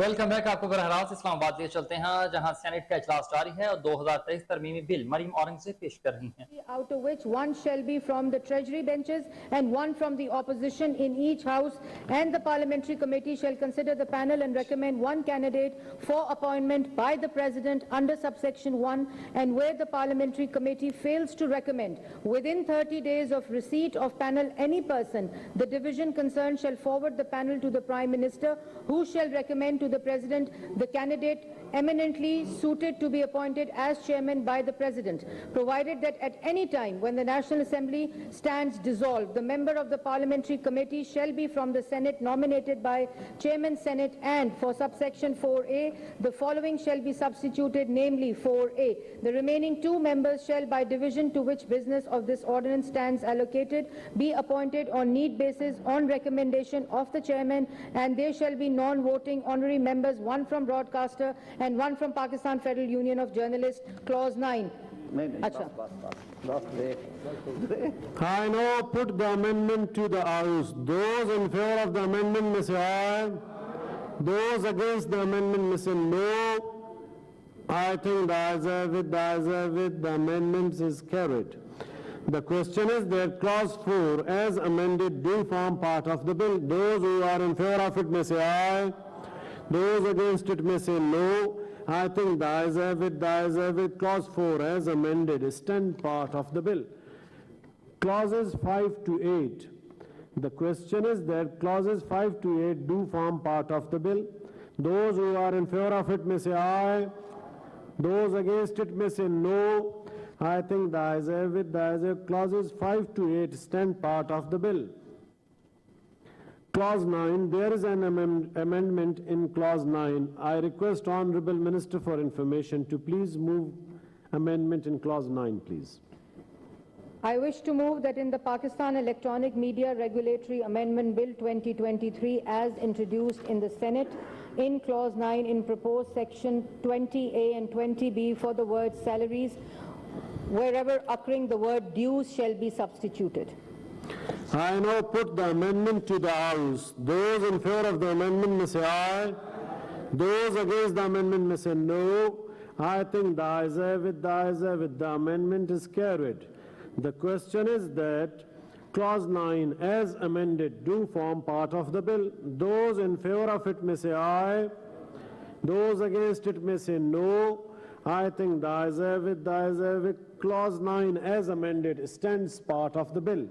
Welcome back. آپ کو براہ راست اسلام آباد لے چلتے ہیں جہاں سینٹ کا اجلاس جاری ہے اور 2023 ترمیمی بل مریم اورنگزیب پیش کر رہی ہیں. Out of which one shall be from the treasury benches and one from the opposition in each house, and the parliamentary committee shall consider the panel and recommend one candidate for appointment by the president under subsection 1, and where the parliamentary committee fails to recommend within 30 days of receipt of panel any person, the division concerned shall forward the panel to the prime minister, who shall recommend to the president the candidate eminently suited to be appointed as chairman by the president, provided that at any time when the National Assembly stands dissolved, the member of the parliamentary committee shall be from the Senate nominated by Chairman Senate, and for subsection 4A, the following shall be substituted, namely 4A. The remaining two members shall, by division to which business of this ordinance stands allocated, be appointed on need basis on recommendation of the chairman, and there shall be non-voting honorary members, one from broadcaster and one from Pakistan Federal Union of Journalists, clause 9. I now put the amendment to the House. Those in favor of the amendment may say aye. Those against the amendment may say no. I think the ayes have it, the amendment is carried. The question is that clause 4 as amended do form part of the bill. Those who are in favor of it may say aye. Those against it may say no. I think the ayes have it, clause 4 as amended stand part of the bill. Clauses 5 to 8. The question is that clauses 5 to 8 do form part of the bill. Those who are in favor of it may say aye. Those against it may say no. I think the ayes have it, clauses 5 to 8 stand part of the bill. Clause 9, there is an amendment in clause 9. I request Honorable Minister for Information to please move amendment in clause 9, please. I wish to move that in the Pakistan Electronic Media Regulatory Amendment Bill 2023 as introduced in the Senate, in clause 9 in proposed section 20A and 20B for the word salaries, wherever occurring the word dues shall be substituted. I now put the amendment to the House. Those in favor of the amendment may say aye. Those against the amendment may say no. I think the ayes have it, the amendment is carried. The question is that clause 9 as amended do form part of the bill. Those in favor of it may say aye. Those against it may say no. I think the ayes have it, clause 9 as amended stands part of the bill.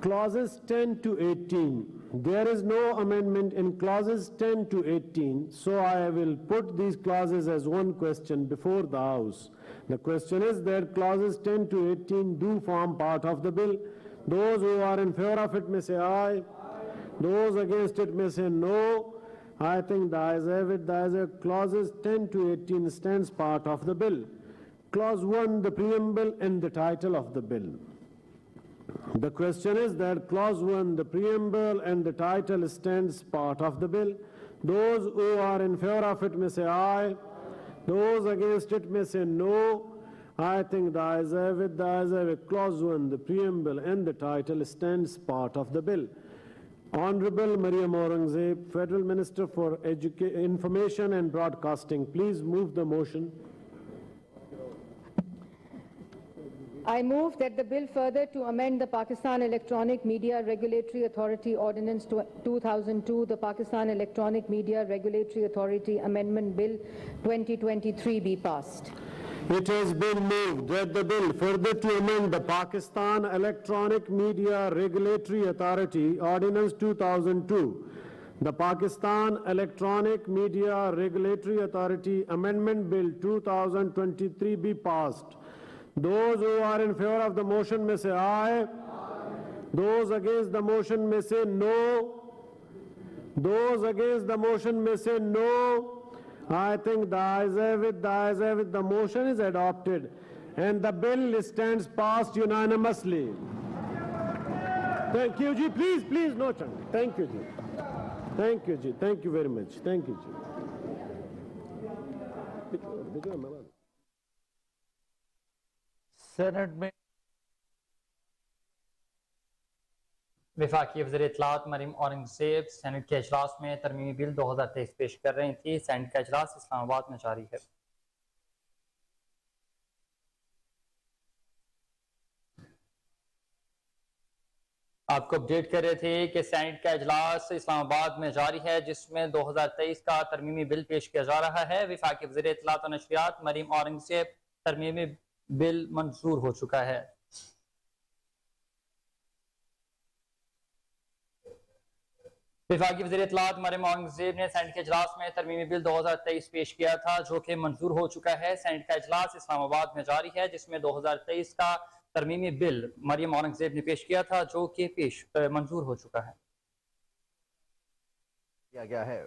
Clauses 10 to 18. There is no amendment in clauses 10 to 18, so I will put these clauses as one question before the House. The question is that clauses 10 to 18 do form part of the bill. Those who are in favor of it may say aye. Those against it may say no. I think the ayes have it, clauses 10 to 18 stands part of the bill. Clause 1, the preamble and the title of the bill. The question is that clause 1, the preamble and the title stands part of the bill. Those who are in favor of it may say aye. Those against it may say no. I think the ayes have it, clause 1, the preamble and the title stands part of the bill. Honorable Mariam Aurangzeb, Federal Minister for Information and Broadcasting, please move the motion. I move that the bill further to amend the Pakistan Electronic Media Regulatory Authority Ordinance 2002, the Pakistan Electronic Media Regulatory Authority Amendment Bill 2023 be passed. It has been moved that the bill further to amend the Pakistan Electronic Media Regulatory Authority Ordinance 2002, the Pakistan Electronic Media Regulatory Authority Amendment Bill 2023 be passed. Those who are in favor of the motion may say aye. Those against the motion may say no. Those against the motion may say no. I think the ayes have it, the motion is adopted and the bill stands passed unanimously. Thank you, Ji. Please, no chant. Thank you, Ji. Thank you, Ji. Thank you very much. Thank you, Ji. سینٹ وفاقی وزیر اطلاعات Maryam Aurangzeb Saint کے اجلاس میں ترمیمی بل 2023 پیش کر رہی تھی. سینٹ کا اجلاس اسلام آباد میں جاری ہے. آپ کو اپڈیٹ کر رہے تھے کہ سینٹ کا اجلاس اسلام آباد میں جاری ہے جس میں 2023 کا ترمیمی بل پیش کیا جا رہا ہے. وفاقی وزیر اطلاعات و نشریات مریم اورنگزیب ترمیمی بل منظور ہو چکا ہے. وفاقی وزیر اطلاعات مریم اورنگزیب نے سینٹ کے اجلاس میں ترمیمی بل 2023 پیش کیا تھا جو کہ منظور ہو چکا ہے. سینٹ کا اجلاس اسلام آباد میں جاری ہے جس میں 2023 کا ترمیمی بل مریم اورنگزیب نے پیش کیا تھا جو کہ منظور ہو چکا ہے. کیا گیا ہے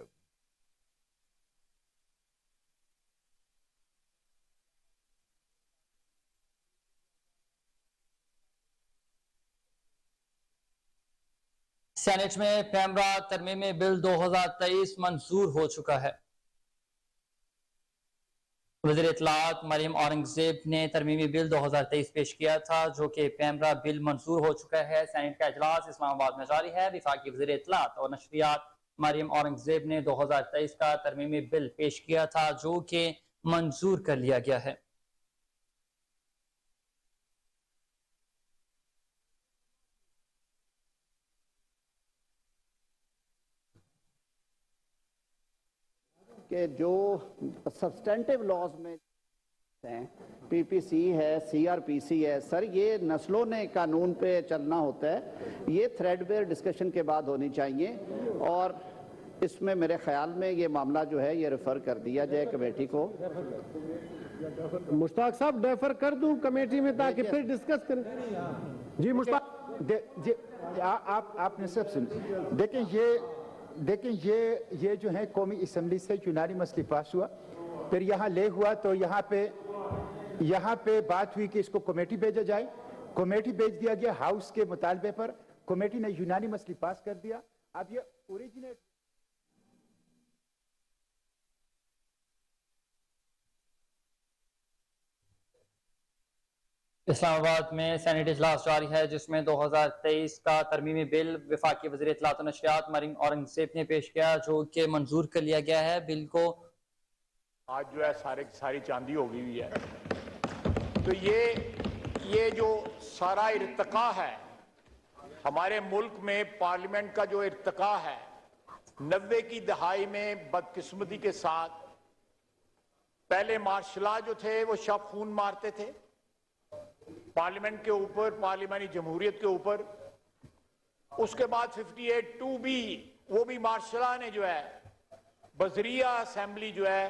سینٹ میں پیمرا ترمیمی بل 2023 منظور ہو چکا ہے. وزیر اطلاعات مریم اورنگزیب نے ترمیمی بل 2023 پیش کیا تھا جو کہ پیمرا بل منظور ہو چکا ہے. سینٹ کا اجلاس اسلام آباد میں جاری ہے. وفاقی وزیر اطلاعات اور نشریات مریم اورنگزیب نے 2023 کا ترمیمی بل پیش کیا تھا جو کہ منظور کر لیا گیا ہے. کہ جو سبسٹینٹیو لاز میں ہیں پی پی سی ہے سی آر پی سی ہے سر یہ نسلوں نے قانون پہ چلنا ہوتا ہے. یہ تھریڈ بیئر ڈسکشن کے بعد ہونی چاہیے اور اس میں میرے خیال میں یہ معاملہ جو ہے یہ ریفر کر دیا جائے کمیٹی کو. مشتاق صاحب ڈیفر کر دوں کمیٹی میں تاکہ پھر ڈسکس کریں. جی مشتاق آپ نے سب سن دیکھیں یہ جو ہے قومی اسمبلی سے یونانی مسئلہ پاس ہوا پھر یہاں لے ہوا تو یہاں پہ بات ہوئی کہ اس کو کمیٹی بھیجا جائے. کمیٹی بھیج دیا گیا ہاؤس کے مطالبے پر. کمیٹی نے یونانی مسئلہ پاس کر دیا. اب یہ اوریجنیٹ اسلام آباد میں سینٹ اجلاس جاری ہے جس میں 2023 کا ترمیمی بل وفاقی وزیر اطلاعات و نشریات مریم اورنگزیب نے پیش کیا جو کہ منظور کر لیا گیا ہے. بل کو آج جو ہے ساری چاندی ہو گئی ہوئی ہے. تو یہ جو سارا ارتقاء ہے ہمارے ملک میں پارلیمنٹ کا جو ارتقاء ہے 90 کی دہائی میں بدقسمتی کے ساتھ پہلے مارشل جو تھے وہ شب خون مارتے تھے پارلیمنٹ کے اوپر پارلیمانی جمہوریت کے اوپر. اس کے بعد 58(2) بھی وہ بھی مارشل نے جو ہے بذریعہ اسمبلی جو ہے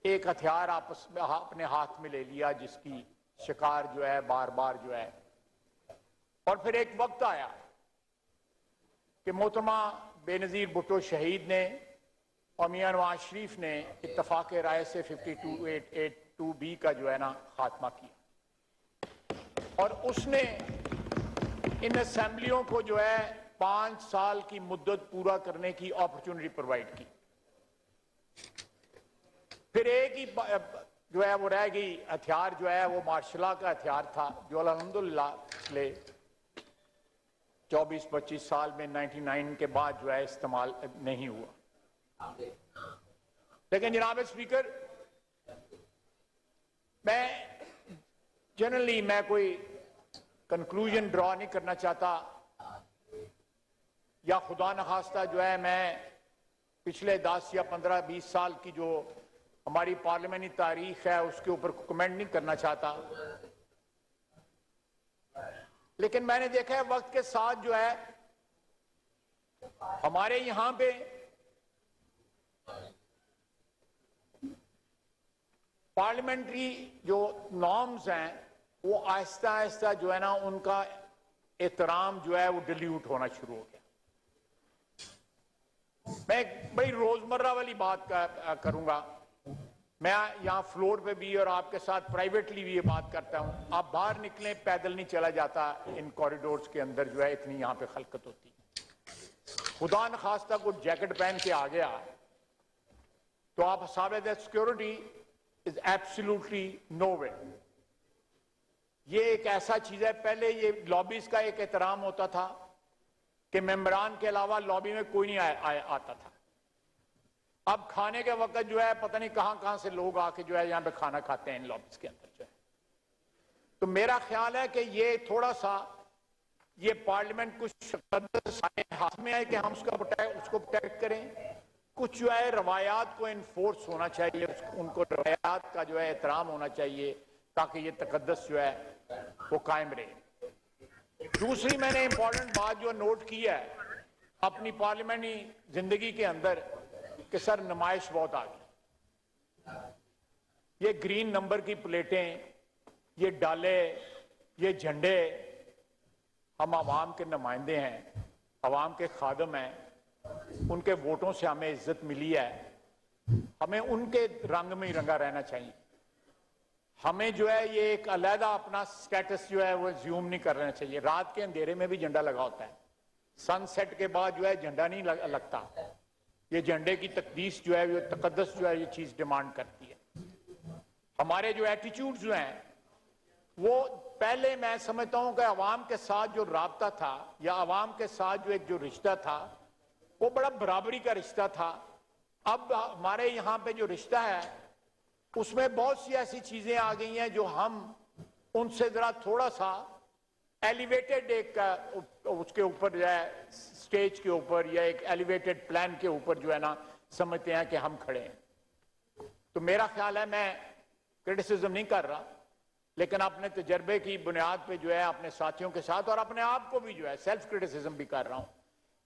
ایک ہتھیار آپس میں اپنے ہاتھ میں لے لیا جس کی شکار جو ہے بار بار جو ہے. اور پھر ایک وقت آیا کہ محترمہ بے نظیر بھٹو شہید نے اور میاں نواز شریف نے اتفاق رائے سے 52(2) کا جو ہے نا خاتمہ کیا اور اس نے ان اسمبلیوں کو جو ہے 5 سال کی مدت پورا کرنے کی اپرچونٹی پرووائڈ کی. پھر ایک ہی جو ہے وہ رہ گئی ہتھیار جو ہے وہ مارشل کا ہتھیار تھا جو الحمدللہ پچھلے 24-25 سال میں 99 کے بعد جو ہے استعمال نہیں ہوا. لیکن جناب اسپیکر میں جنرلی میں کوئی کنکلوژن ڈرا نہیں کرنا چاہتا یا خدا نخواستہ جو ہے میں پچھلے 10 یا 15-20 سال کی جو ہماری پارلیمنٹی تاریخ ہے اس کے اوپر کمنٹ نہیں کرنا چاہتا. لیکن میں نے دیکھا ہے وقت کے ساتھ جو ہے ہمارے یہاں پہ پارلیمنٹری جو نارمز ہیں وہ آہستہ آہستہ جو ہے نا ان کا احترام جو ہے وہ ڈیلیوٹ ہونا شروع ہو گیا. میں ایک بڑی روزمرہ والی بات کروں گا. میں یہاں فلور پہ بھی اور آپ کے ساتھ پرائیویٹلی بھی یہ بات کرتا ہوں. آپ باہر نکلیں پیدل نہیں چلا جاتا ان کوریڈورز کے اندر جو ہے اتنی یہاں پہ خلقت ہوتی. خدا نخواستہ کو جیکٹ پہن کے آ گیا تو آپ حساب سیکورٹی از ایبسلیوٹلی نو وے. یہ ایک ایسا چیز ہے پہلے یہ لابیز کا ایک احترام ہوتا تھا کہ ممبران کے علاوہ لابی میں کوئی نہیں آتا تھا. اب کھانے کے وقت جو ہے پتہ نہیں کہاں کہاں سے لوگ آ کے جو ہے یہاں پہ کھانا کھاتے ہیں ان لابیز کے اندر جو ہے. تو میرا خیال ہے کہ یہ تھوڑا سا یہ پارلیمنٹ کچھ ہاتھ میں ہے کہ ہم اس کو پروٹیکٹ کریں. کچھ جو ہے روایات کو انفورس ہونا چاہیے, ان کو روایات کا جو ہے احترام ہونا چاہیے تاکہ یہ تقدس جو ہے وہ قائم رہے. دوسری میں نے امپورٹنٹ بات جو نوٹ کی ہے اپنی پارلیمنٹی زندگی کے اندر کہ سر نمائش بہت آ گئی. یہ گرین نمبر کی پلیٹیں, یہ ڈالے, یہ جھنڈے, ہم عوام کے نمائندے ہیں, عوام کے خادم ہیں, ان کے ووٹوں سے ہمیں عزت ملی ہے, ہمیں ان کے رنگ میں ہی رنگا رہنا چاہیے. ہمیں جو ہے یہ ایک علیحدہ اپنا سٹیٹس جو ہے وہ زیوم نہیں کر لینا چاہیے. رات کے اندھیرے میں بھی جھنڈا لگا ہوتا ہے, سن سیٹ کے بعد جو ہے جھنڈا نہیں لگتا. یہ جھنڈے کی تقدیس جو ہے یہ تقدس جو ہے یہ چیز ڈیمانڈ کرتی ہے. ہمارے جو ایٹیچیوڈ جو ہیں وہ پہلے میں سمجھتا ہوں کہ عوام کے ساتھ جو رابطہ تھا یا عوام کے ساتھ جو ایک جو رشتہ تھا وہ بڑا برابری کا رشتہ تھا. اب ہمارے یہاں پہ جو رشتہ ہے اس میں بہت سی ایسی چیزیں آ گئی ہیں جو ہم ان سے ذرا تھوڑا سا ایلیویٹڈ ایک اس کے اوپر جو ہے سٹیج کے اوپر یا ایک ایلیویٹڈ پلان کے اوپر جو ہے نا سمجھتے ہیں کہ ہم کھڑے ہیں. تو میرا خیال ہے میں کرٹیسزم نہیں کر رہا لیکن اپنے تجربے کی بنیاد پہ جو ہے اپنے ساتھیوں کے ساتھ اور اپنے آپ کو بھی جو ہے سیلف کرٹیسزم بھی کر رہا ہوں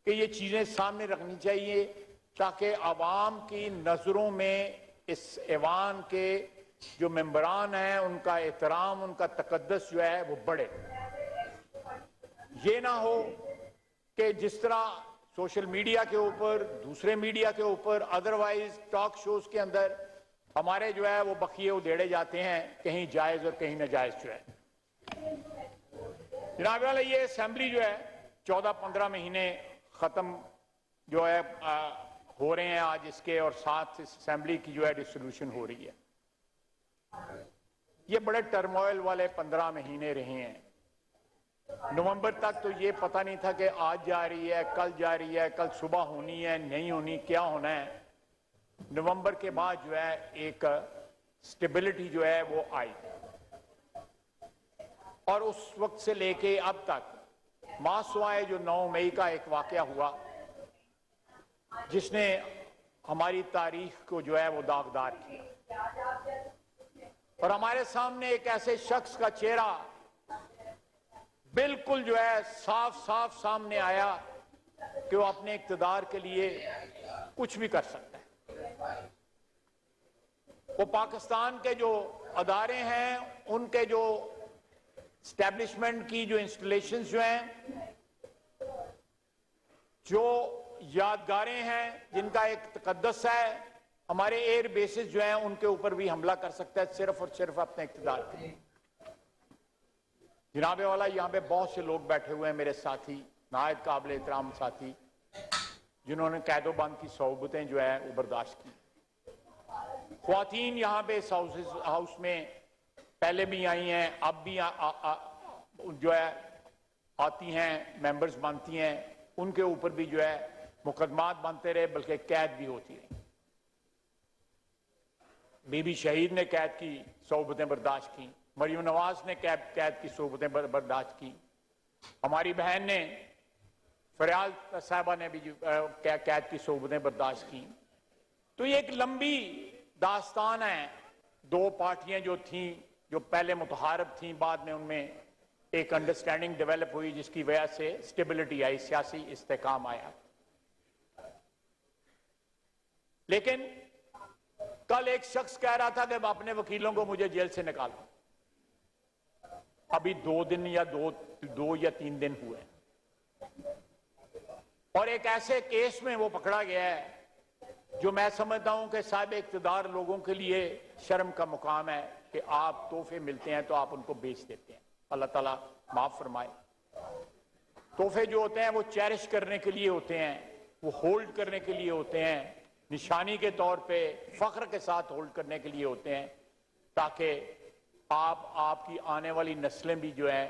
کہ یہ چیزیں سامنے رکھنی چاہیے تاکہ عوام کی نظروں میں اس ایوان کے جو ممبران ہیں ان کا احترام, ان کا تقدس جو ہے وہ بڑھے. یہ نہ ہو کہ جس طرح سوشل میڈیا کے اوپر, دوسرے میڈیا کے اوپر, ادروائز ٹاک شوز کے اندر ہمارے جو ہے وہ بخیے ادھیڑے جاتے ہیں کہیں جائز اور کہیں ناجائز جو ہے. جناب والا یہ اسمبلی جو ہے 14-15 مہینے ختم جو ہے ہو رہے ہیں آج اس کے, اور ساتھ اس اسمبلی کی جو ہے ڈسولوشن ہو رہی ہے. یہ بڑے ٹرموائل والے 15 مہینے رہے ہیں. نومبر تک تو یہ پتہ نہیں تھا کہ آج جا رہی ہے, کل جا رہی ہے, کل صبح ہونی ہے, نہیں ہونی, کیا ہونا ہے. نومبر کے بعد جو ہے ایک سٹیبلٹی جو ہے وہ آئی, اور اس وقت سے لے کے اب تک ماسوائے جو 9 مئی کا ایک واقعہ ہوا جس نے ہماری تاریخ کو جو ہے وہ داغدار کیا, اور ہمارے سامنے ایک ایسے شخص کا چہرہ بالکل جو ہے صاف صاف سامنے آیا کہ وہ اپنے اقتدار کے لیے کچھ بھی کر سکتا ہے. وہ پاکستان کے جو ادارے ہیں ان کے جو اسٹیبلشمنٹ کی جو انسٹالیشنز جو ہیں, جو یادگاریں ہیں جن کا ایک تقدس ہے, ہمارے ایئر بیسز جو ہیں ان کے اوپر بھی حملہ کر سکتا ہے صرف اور صرف اپنے اقتدار کے لیے. جناب والا یہاں پہ بہت سے لوگ بیٹھے ہوئے ہیں میرے ساتھی, نہایت قابل احترام ساتھی, جنہوں نے قید و بند کی صعوبتیں جو ہے وہ برداشت کی. خواتین یہاں پہ اس ہاؤس میں پہلے بھی آئی ہیں, اب بھی جو ہے آتی ہیں, ممبرز بنتی ہیں, ان کے اوپر بھی جو ہے مقدمات بنتے رہے بلکہ قید بھی ہوتی رہی. بی بی شہید نے قید کی صعوبتیں برداشت کی, مریم نواز نے قید کی صعوبتیں برداشت کی, ہماری بہن نے فریال صاحبہ نے بھی قید کی صعوبتیں برداشت کی. تو یہ ایک لمبی داستان ہے. 2 پارٹیاں جو تھیں جو پہلے متحارب تھیں, بعد میں ان میں ایک انڈرسٹینڈنگ ڈیولپ ہوئی جس کی وجہ سے سٹیبلٹی آئی, سیاسی استحکام آیا. لیکن کل ایک شخص کہہ رہا تھا کہ اپنے وکیلوں کو مجھے جیل سے نکالو. ابھی 2 دن یا 2 یا 3 دن ہوئے, اور ایک ایسے کیس میں وہ پکڑا گیا ہے جو میں سمجھتا ہوں کہ صاحب اقتدار لوگوں کے لیے شرم کا مقام ہے کہ آپ تحفے ملتے ہیں تو آپ ان کو بیچ دیتے ہیں. اللہ تعالیٰ معاف فرمائے. تحفے جو ہوتے ہیں وہ چیرش کرنے کے لیے ہوتے ہیں, وہ ہولڈ کرنے کے لیے ہوتے ہیں, نشانی کے طور پہ فخر کے ساتھ ہولڈ کرنے کے لیے ہوتے ہیں, تاکہ آپ کی آنے والی نسلیں بھی جو ہیں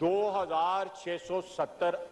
2,670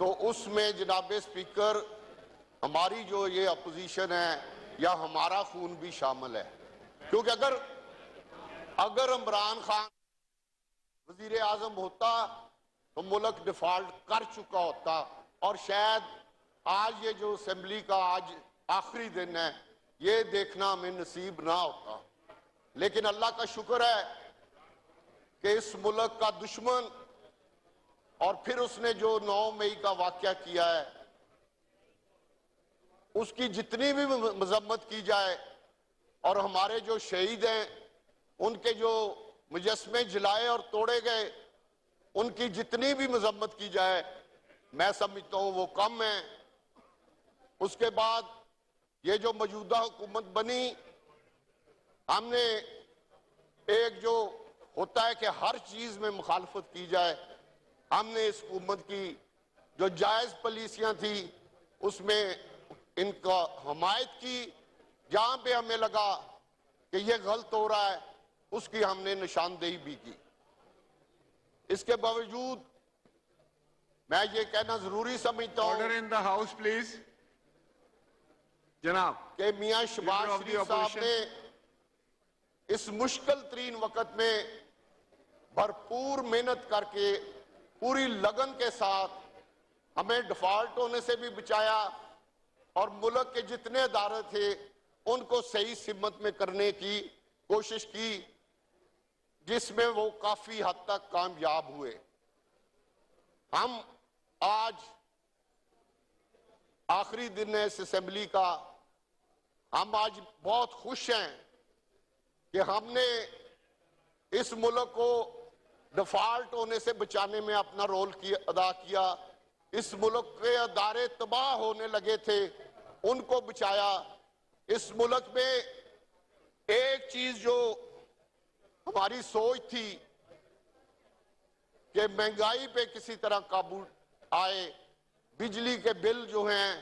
تو اس میں جناب اسپیکر ہماری جو یہ اپوزیشن ہے یا ہمارا خون بھی شامل ہے، کیونکہ اگر عمران خان وزیر اعظم ہوتا تو ملک ڈیفالٹ کر چکا ہوتا، اور شاید آج یہ جو اسمبلی کا آج آخری دن ہے یہ دیکھنا ہمیں نصیب نہ ہوتا۔ لیکن اللہ کا شکر ہے کہ اس ملک کا دشمن، اور پھر اس نے جو 9 مئی کا واقعہ کیا ہے اس کی جتنی بھی مذمت کی جائے، اور ہمارے جو شہید ہیں ان کے جو مجسمے جلائے اور توڑے گئے ان کی جتنی بھی مذمت کی جائے، میں سمجھتا ہوں وہ کم ہے۔ اس کے بعد یہ جو موجودہ حکومت بنی، ہم نے ایک جو ہوتا ہے کہ ہر چیز میں مخالفت کی جائے، ہم نے اس حکومت کی جو جائز پالیسیاں تھی اس میں ان کا حمایت کی، جہاں پہ ہمیں لگا کہ یہ غلط ہو رہا ہے اس کی ہم نے نشاندہی بھی کی۔ اس کے باوجود میں یہ کہنا ضروری سمجھتا ہوں Order in the House, please. جناب کہ میاں شہباز Leader of the شریف صاحب opposition. نے اس مشکل ترین وقت میں بھرپور محنت کر کے پوری لگن کے ساتھ ہمیں ڈیفالٹ ہونے سے بھی بچایا، اور ملک کے جتنے ادارے تھے ان کو صحیح سمت میں کرنے کی کوشش کی، جس میں وہ کافی حد تک کامیاب ہوئے۔ ہم آج آخری دن ہے اس اسمبلی کا، ہم آج بہت خوش ہیں کہ ہم نے اس ملک کو ڈیفالٹ ہونے سے بچانے میں اپنا رول ادا کیا۔ اس ملک کے ادارے تباہ ہونے لگے تھے ان کو بچایا۔ اس ملک میں ایک چیز جو ہماری سوچ تھی کہ مہنگائی پہ کسی طرح قابو آئے، بجلی کے بل جو ہیں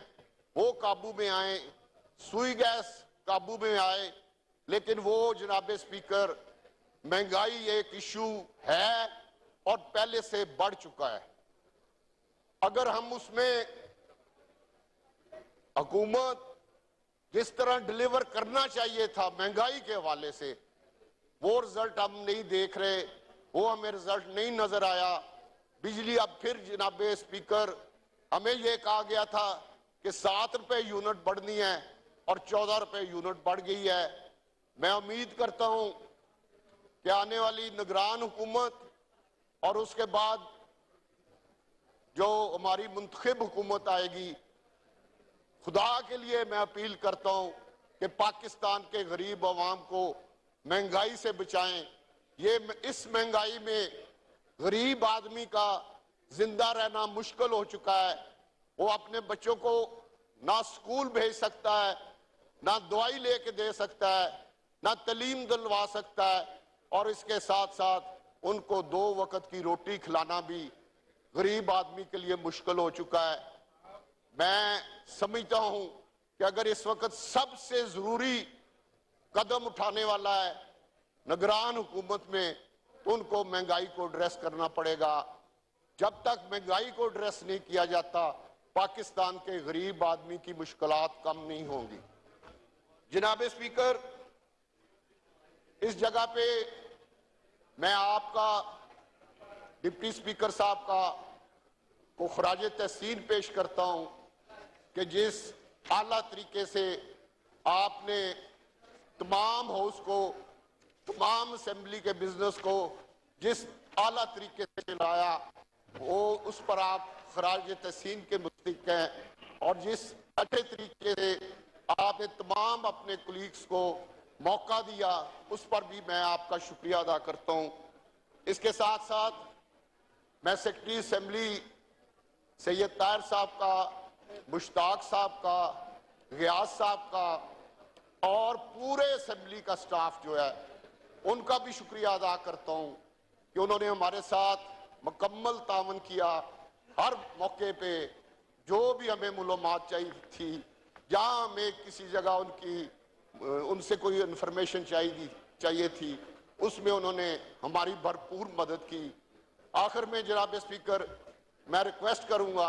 وہ قابو میں آئیں، سوئی گیس قابو میں آئے، لیکن وہ جناب اسپیکر مہنگائی ایک ایشو ہے اور پہلے سے بڑھ چکا ہے۔ اگر ہم اس میں حکومت جس طرح ڈیلیور کرنا چاہیے تھا مہنگائی کے حوالے سے، وہ رزلٹ ہم نہیں دیکھ رہے، وہ ہمیں رزلٹ نہیں نظر آیا۔ بجلی اب پھر جناب اسپیکر ہمیں یہ کہا گیا تھا کہ 7 روپے یونٹ بڑھنی ہے اور 14 روپے یونٹ بڑھ گئی ہے۔ میں امید کرتا ہوں کہ آنے والی نگران حکومت اور اس کے بعد جو ہماری منتخب حکومت آئے گی، خدا کے لیے میں اپیل کرتا ہوں کہ پاکستان کے غریب عوام کو مہنگائی سے بچائیں۔ اس مہنگائی میں غریب آدمی کا زندہ رہنا مشکل ہو چکا ہے۔ وہ اپنے بچوں کو نہ سکول بھیج سکتا ہے، نہ دوائی لے کے دے سکتا ہے، نہ تعلیم دلوا سکتا ہے، اور اس کے ساتھ ساتھ ان کو 2 وقت کی روٹی کھلانا بھی غریب آدمی کے لیے مشکل ہو چکا ہے۔ میں سمجھتا ہوں کہ اگر اس وقت سب سے ضروری قدم اٹھانے والا ہے نگران حکومت میں، تو ان کو مہنگائی کو ایڈریس کرنا پڑے گا۔ جب تک مہنگائی کو ایڈریس نہیں کیا جاتا، پاکستان کے غریب آدمی کی مشکلات کم نہیں ہوں گی۔ جناب اسپیکر، اس جگہ پہ میں آپ کا، ڈپٹی اسپیکر صاحب کا کو خراج تحسین پیش کرتا ہوں کہ جس اعلیٰ طریقے سے آپ نے تمام ہاؤس کو، تمام اسمبلی کے بزنس کو جس اعلیٰ طریقے سے چلایا، وہ اس پر آپ خراج تحسین کے مستحق ہیں، اور جس اچھے طریقے سے آپ نے تمام اپنے کولیگز کو موقع دیا، اس پر بھی میں آپ کا شکریہ ادا کرتا ہوں۔ اس کے ساتھ ساتھ میں سیکرٹری اسمبلی سید طاہر صاحب کا، مشتاق صاحب کا، غیاث صاحب کا اور پورے اسمبلی کا سٹاف جو ہے ان کا بھی شکریہ ادا کرتا ہوں کہ انہوں نے ہمارے ساتھ مکمل تعاون کیا۔ ہر موقع پہ جو بھی ہمیں معلومات چاہیے تھی، جہاں ہمیں کسی جگہ ان سے کوئی انفارمیشن چاہیے تھی، اس میں انہوں نے ہماری بھرپور مدد کی۔ آخر میں جناب اسپیکر، میں ریکویسٹ کروں گا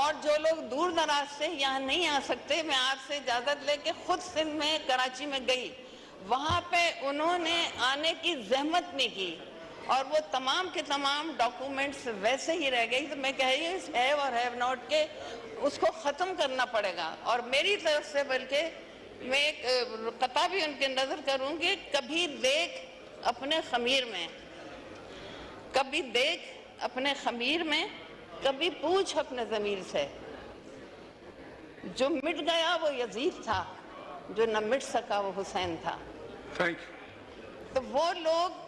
اور جو لوگ دور دراز سے یہاں نہیں آ سکتے، میں آپ سے اجازت لے کے خود سندھ میں کراچی میں گئی، وہاں پہ انہوں نے آنے کی زحمت نہیں کی اور وہ تمام کے تمام ڈاکومنٹس ویسے ہی رہ گئی. تو میں کہہ رہی ہوں اس ہیو اور ہیو ناٹ کے اس کو ختم کرنا پڑے گا. اور میری طرف سے بلکہ میں ایک قطع بھی ان کے نظر کروں گی، کبھی دیکھ اپنے خمیر میں، کبھی دیکھ اپنے خمیر میں، کبھی پوچھ اپنے ضمیر سے. جو مٹ گیا وہ یزید تھا، جو نہ مٹ سکا وہ حسین تھا. Thank you. تو وہ لوگ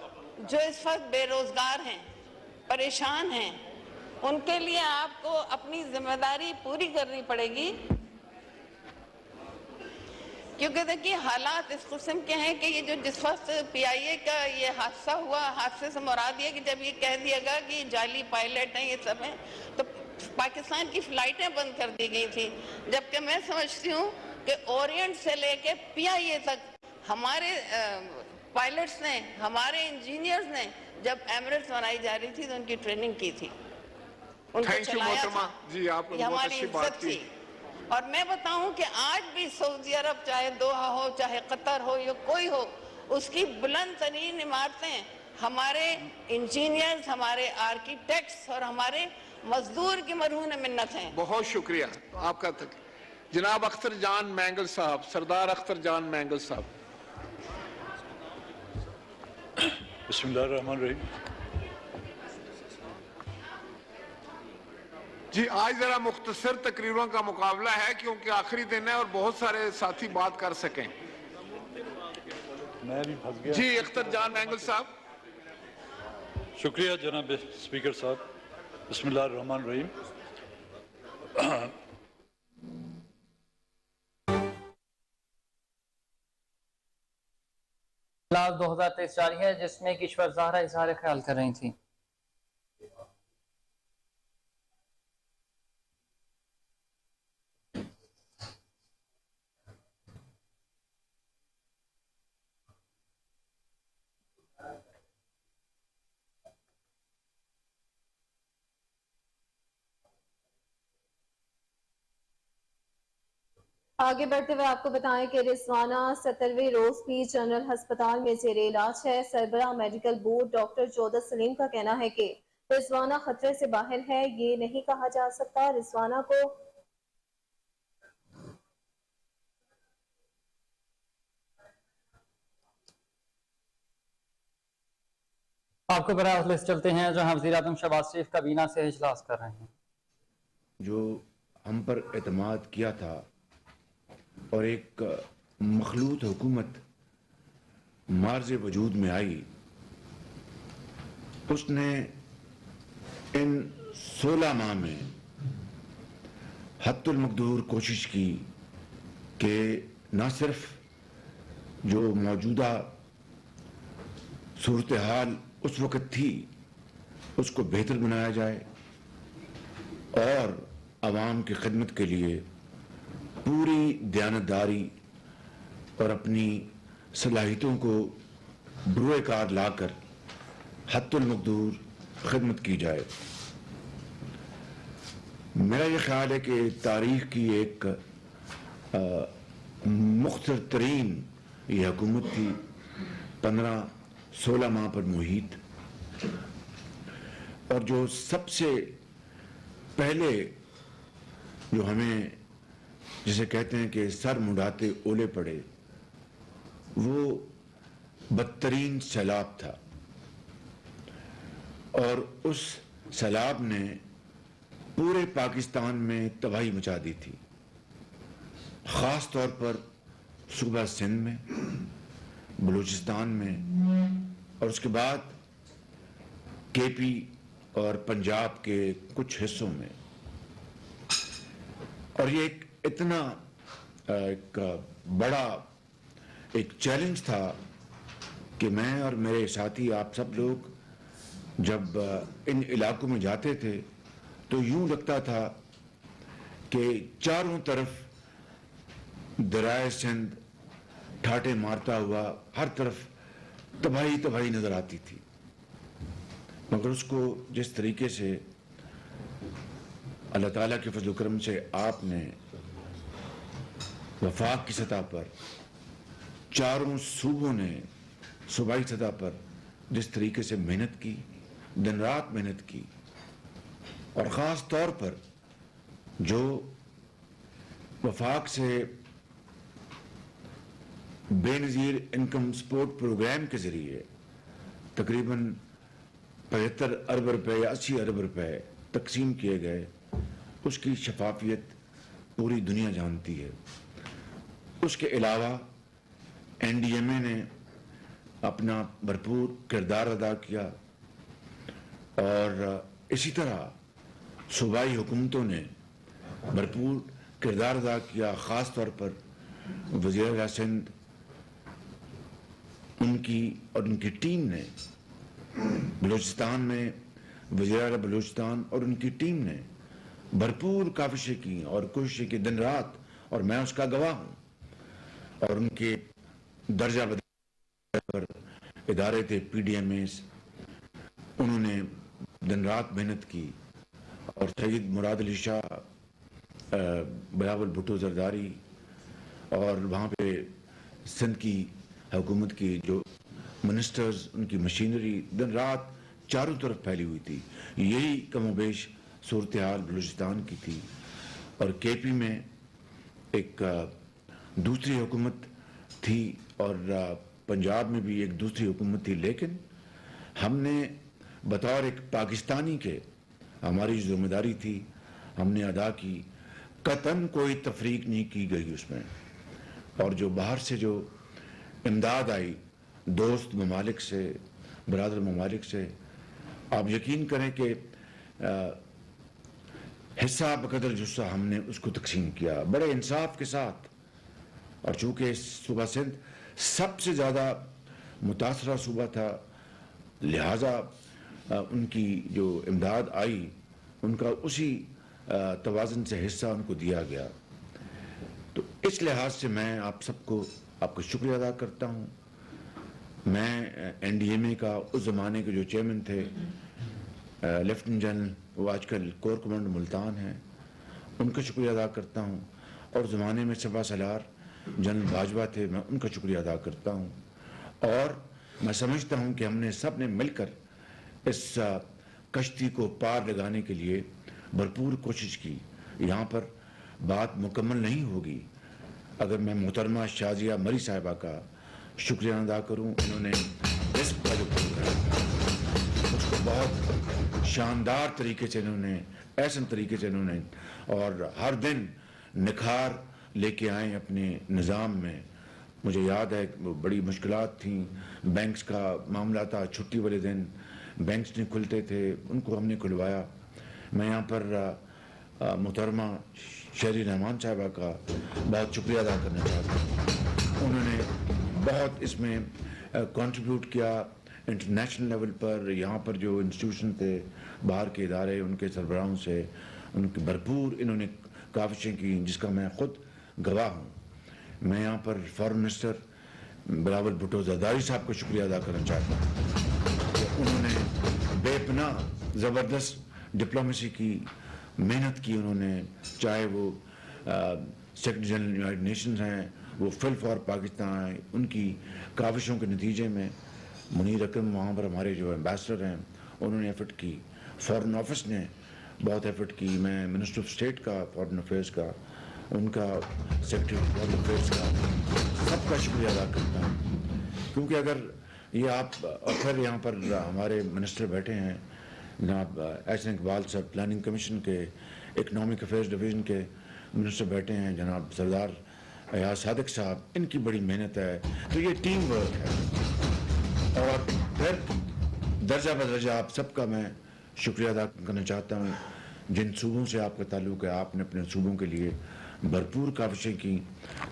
جو اس وقت بے روزگار ہیں، پریشان ہیں، ان کے لیے آپ کو اپنی ذمہ داری پوری کرنی پڑے گی. کیونکہ دیکھیے حالات اس قسم کے ہیں کہ یہ جو جس وقت پی آئی اے کا یہ حادثہ ہوا، حادثے سے مراد یہ کہ جب یہ کہہ دیا گیا کہ جعلی پائلٹ ہیں یہ سب ہیں، تو پاکستان کی فلائٹیں بند کر دی گئی تھی. جبکہ میں سمجھتی ہوں کہ اورینٹ سے لے کے پی آئی اے تک ہمارے پائلٹس نے، ہمارے انجینئرز نے جب ایمریٹس بنائی جا رہی تھی تو ان کی ٹریننگ کی تھی، ان کو تھینک یو چلایا محترمہ تھا. جی، آپ نے یہ بہت ہماری اچھی بات عزت کی. تھی. اور میں بتاؤں کہ آج بھی سعودی عرب، چاہے دوحہ ہو، چاہے قطر ہو یا کوئی ہو، اس کی بلند ترین عمارتیں ہمارے انجینئرز، ہمارے آرکیٹیکٹس اور ہمارے مزدور کی مرہون منت ہیں. بہت شکریہ آپ کا. جناب اختر جان مینگل صاحب، سردار اختر جان مینگل صاحب. بسم اللہ الرحمن الرحیم. جی آج ذرا مختصر تقریروں کا مقابلہ ہے کیونکہ آخری دن ہے اور بہت سارے ساتھی بات کر سکیں. میں بھی پھنس گیا. جی اختر جان مینگل صاحب. شکریہ جناب اسپیکر صاحب. بسم اللہ الرحمن الرحیم. اجلاس 2023 جاری ہے جس میں کشور زہرا اظہار خیال کر رہی تھیں. آگے بڑھتے ہوئے آپ کو بتائیں کہ رضوانہ 70ویں روز بھی جنرل ہسپتال میں زیر علاج ہے. سربراہ میڈیکل بورڈ ڈاکٹر جودت سلیم کا کہنا ہے کہ رضوانہ خطرے سے باہر ہے. یہ نہیں کہا جا سکتا رضوانہ کو آپ کو براہ راست چلتے ہیں جہاں وزیر اعظم شہباز شریف کابینہ سے اجلاس کر رہے ہیں. جو ہم پر اعتماد کیا تھا اور ایک مخلوط حکومت مارز وجود میں آئی، اس نے ان 16 ماہ میں حد المقدور کوشش کی کہ نہ صرف جو موجودہ صورتحال اس وقت تھی اس کو بہتر بنایا جائے اور عوام کی خدمت کے لیے پوری دیانتداری اور اپنی صلاحیتوں کو بروئے کار لا کر حد المقدور خدمت کی جائے. میرا یہ خیال ہے کہ تاریخ کی ایک مختصر ترین یہ حکومت تھی، 15-16 ماہ پر محیط. اور جو سب سے پہلے جو ہمیں جسے کہتے ہیں کہ سر مڈاتے اولے پڑے، وہ بدترین سیلاب تھا. اور اس سیلاب نے پورے پاکستان میں تباہی مچا دی تھی، خاص طور پر صوبہ سندھ میں، بلوچستان میں، اور اس کے بعد کے پی اور پنجاب کے کچھ حصوں میں. اور یہ ایک اتنا ایک بڑا ایک چیلنج تھا کہ میں اور میرے ساتھی آپ سب لوگ جب ان علاقوں میں جاتے تھے تو یوں لگتا تھا کہ چاروں طرف دریائے سندھ ٹھاٹے مارتا ہوا ہر طرف تباہی تباہی نظر آتی تھی. مگر اس کو جس طریقے سے اللہ تعالیٰ کے فضل و کرم سے آپ نے وفاق کی سطح پر چاروں صوبوں نے صوبائی سطح پر جس طریقے سے محنت کی، دن رات محنت کی، اور خاص طور پر جو وفاق سے بے نظیر انکم سپورٹ پروگرام کے ذریعے تقریباً 75 ارب روپے یا 80 ارب روپے تقسیم کیے گئے، اس کی شفافیت پوری دنیا جانتی ہے۔ اس کے علاوہ این ڈی ایم اے نے اپنا بھرپور کردار ادا کیا، اور اسی طرح صوبائی حکومتوں نے بھرپور کردار ادا کیا۔ خاص طور پر وزیر اعلیٰ سندھ ان کی اور ان کی ٹیم نے بلوچستان میں، وزیر اعلیٰ بلوچستان اور ان کی ٹیم نے بھرپور کاوشیں کی اور کوششیں کی دن رات، اور میں اس کا گواہ ہوں۔ اور ان کے درجہ بدرجہ پر ادارے تھے پی ڈی ایم ایس، انہوں نے دن رات محنت کی، اور سید مراد علی شاہ، بلاول بھٹو زرداری، اور وہاں پہ سندھ کی حکومت کی جو منسٹرز، ان کی مشینری دن رات چاروں طرف پھیلی ہوئی تھی۔ یہی کم و بیش صورتحال بلوچستان کی تھی، اور کے پی میں ایک دوسری حکومت تھی، اور پنجاب میں بھی ایک دوسری حکومت تھی، لیکن ہم نے بطور ایک پاکستانی کے ہماری جو ذمہ داری تھی ہم نے ادا کی۔ قطعاً کوئی تفریق نہیں کی گئی اس میں، اور جو باہر سے جو امداد آئی دوست ممالک سے، برادر ممالک سے، آپ یقین کریں کہ حصہ بقدر جسہ ہم نے اس کو تقسیم کیا بڑے انصاف کے ساتھ۔ اور چونکہ صوبہ سندھ سب سے زیادہ متاثرہ صوبہ تھا، لہٰذا ان کی جو امداد آئی ان کا اسی توازن سے حصہ ان کو دیا گیا۔ تو اس لحاظ سے میں آپ سب کو آپ کا شکریہ ادا کرتا ہوں۔ میں این ڈی ایم اے کا اس زمانے کے جو چیئرمین تھے لیفٹیننٹ جنرل، وہ آج کل کور کمانڈر ملتان ہیں، ان کا شکریہ ادا کرتا ہوں، اور زمانے میں سپہ سالار جنرل باجوہ تھے، میں ان کا شکریہ ادا کرتا ہوں۔ اور میں سمجھتا ہوں کہ ہم نے سب نے مل کر اس کشتی کو پار لگانے کے لیے بھرپور کوشش کی۔ یہاں پر بات مکمل نہیں ہوگی اگر میں محترمہ شازیہ مری صاحبہ کا شکریہ ادا کروں۔ انہوں نے اس کا جو اس کو بہت شاندار طریقے سے انہوں نے، احسن طریقے سے انہوں نے، اور ہر دن نکھار لے کے آئیں اپنے نظام میں۔ مجھے یاد ہے کہ بڑی مشکلات تھیں، بینکس کا معاملہ تھا، چھٹی والے دن بینکس نہیں کھلتے تھے، ان کو ہم نے کھلوایا۔ میں یہاں پر محترمہ شہری رحمان صاحبہ کا بہت شکریہ ادا کرنا چاہتا ہوں۔ انہوں نے بہت اس میں کنٹریبیوٹ کیا انٹرنیشنل لیول پر۔ یہاں پر جو انسٹیٹیوشن تھے، باہر کے ادارے، ان کے سربراہوں سے ان کی بھرپور انہوں نے کاوشیں کی، جس کا میں خود گواہ ہوں۔ میں یہاں پر فارن منسٹر بلاول بھٹو زرداری صاحب کا شکریہ ادا کرنا چاہتا ہوں کہ انہوں نے بے پناہ زبردست ڈپلومیسی کی، محنت کی انہوں نے، چاہے وہ سیکرٹری جنرل یونائیٹڈ نیشنز ہیں، وہ فل فار پاکستان ہیں، ان کی کاوشوں کے نتیجے میں منیر اکرم وہاں پر ہمارے جو ایمبیسڈر ہیں انہوں نے ایفرٹ کی، فارن آفس نے بہت ایفرٹ کی، میں منسٹر آف اسٹیٹ کا فارن افیئرس کا، ان کا سیکرٹری فارن افیئرس کا، سب کا شکریہ ادا کرتا ہوں۔ کیونکہ اگر یہ آپ، اور پھر یہاں پر ہمارے منسٹر بیٹھے ہیں جناب احسن اقبال صاحب، پلاننگ کمیشن کے اکنامک افیئرس ڈویژن کے منسٹر بیٹھے ہیں جناب سردار ایاز صادق صاحب، ان کی بڑی محنت ہے۔ تو یہ ٹیم ورک ہے، اور پھر درجہ بدرجہ آپ سب کا میں شکریہ ادا کرنا چاہتا ہوں۔ جن صوبوں سے آپ کا تعلق ہے، آپ نے اپنے صوبوں کے لیے بھرپور کاوشیں کی۔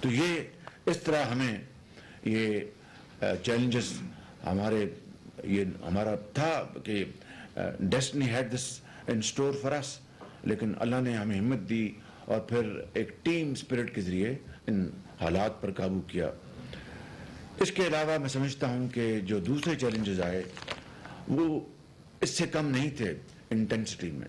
تو یہ اس طرح ہمیں یہ چیلنجز ہمارا تھا کہ destiny had this in store for us, لیکن اللہ نے ہمیں ہمت دی، اور پھر ایک ٹیم اسپرٹ کے ذریعے ان حالات پر قابو کیا۔ اس کے علاوہ میں سمجھتا ہوں کہ جو دوسرے چیلنجز آئے وہ اس سے کم نہیں تھے انٹینسٹی میں۔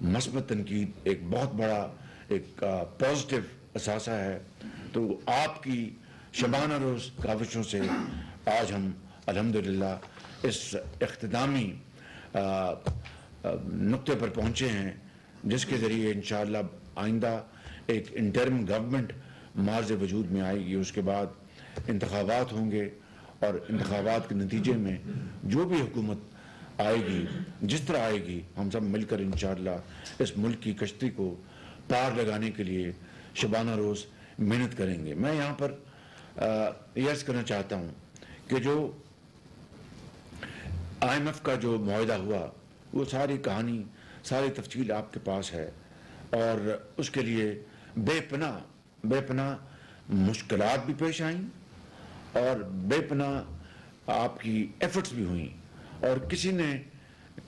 مثبت تنقید ایک بہت بڑا ایک پازیٹیو اثاثہ ہے. تو آپ کی شبانہ روز کاوشوں سے آج ہم الحمدللہ اس اختتامی نقطے پر پہنچے ہیں جس کے ذریعے انشاءاللہ آئندہ ایک انٹرم گورنمنٹ مارز وجود میں آئے گی. اس کے بعد انتخابات ہوں گے اور انتخابات کے نتیجے میں جو بھی حکومت آئے گی جس طرح آئے گی ہم سب مل کر انشاءاللہ اس ملک کی کشتی کو پار لگانے کے لیے شبانہ روز محنت کریں گے. میں یہاں پر یہ عرض کرنا چاہتا ہوں کہ جو IMF کا جو معاہدہ ہوا وہ ساری کہانی ساری تفصیل آپ کے پاس ہے اور اس کے لیے بے پناہ مشکلات بھی پیش آئیں اور بے پناہ آپ کی ایفرٹس بھی ہوئیں اور کسی نے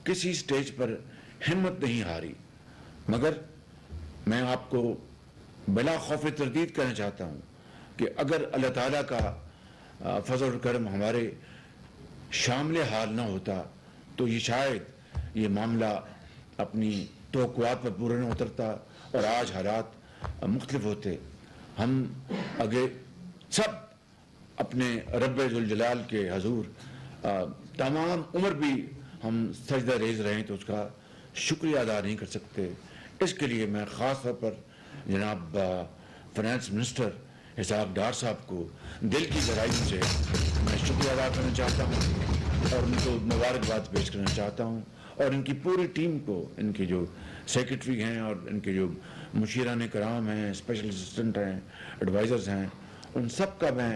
کسی سٹیج پر ہمت نہیں ہاری. مگر میں آپ کو بلا خوف تردید کہنا چاہتا ہوں کہ اگر اللہ تعالیٰ کا فضل و کرم ہمارے شامل حال نہ ہوتا تو یہ شاید یہ معاملہ اپنی توقعات پر پورا نہ اترتا اور آج حالات مختلف ہوتے. ہم آگے سب اپنے رب ذوالجلال کے حضور تمام عمر بھی ہم سجدہ ریز رہیں تو اس کا شکریہ ادا نہیں کر سکتے. اس کے لیے میں خاص طور پر جناب فائنانس منسٹر اسحاق ڈار صاحب کو دل کی گہرائیوں سے میں شکریہ ادا کرنا چاہتا ہوں اور ان کو مبارکباد پیش کرنا چاہتا ہوں اور ان کی پوری ٹیم کو ان کے جو سیکرٹری ہیں اور ان کے جو مشیران کرام ہیں اسپیشل اسسٹنٹ ہیں ایڈوائزرز ہیں ان سب کا میں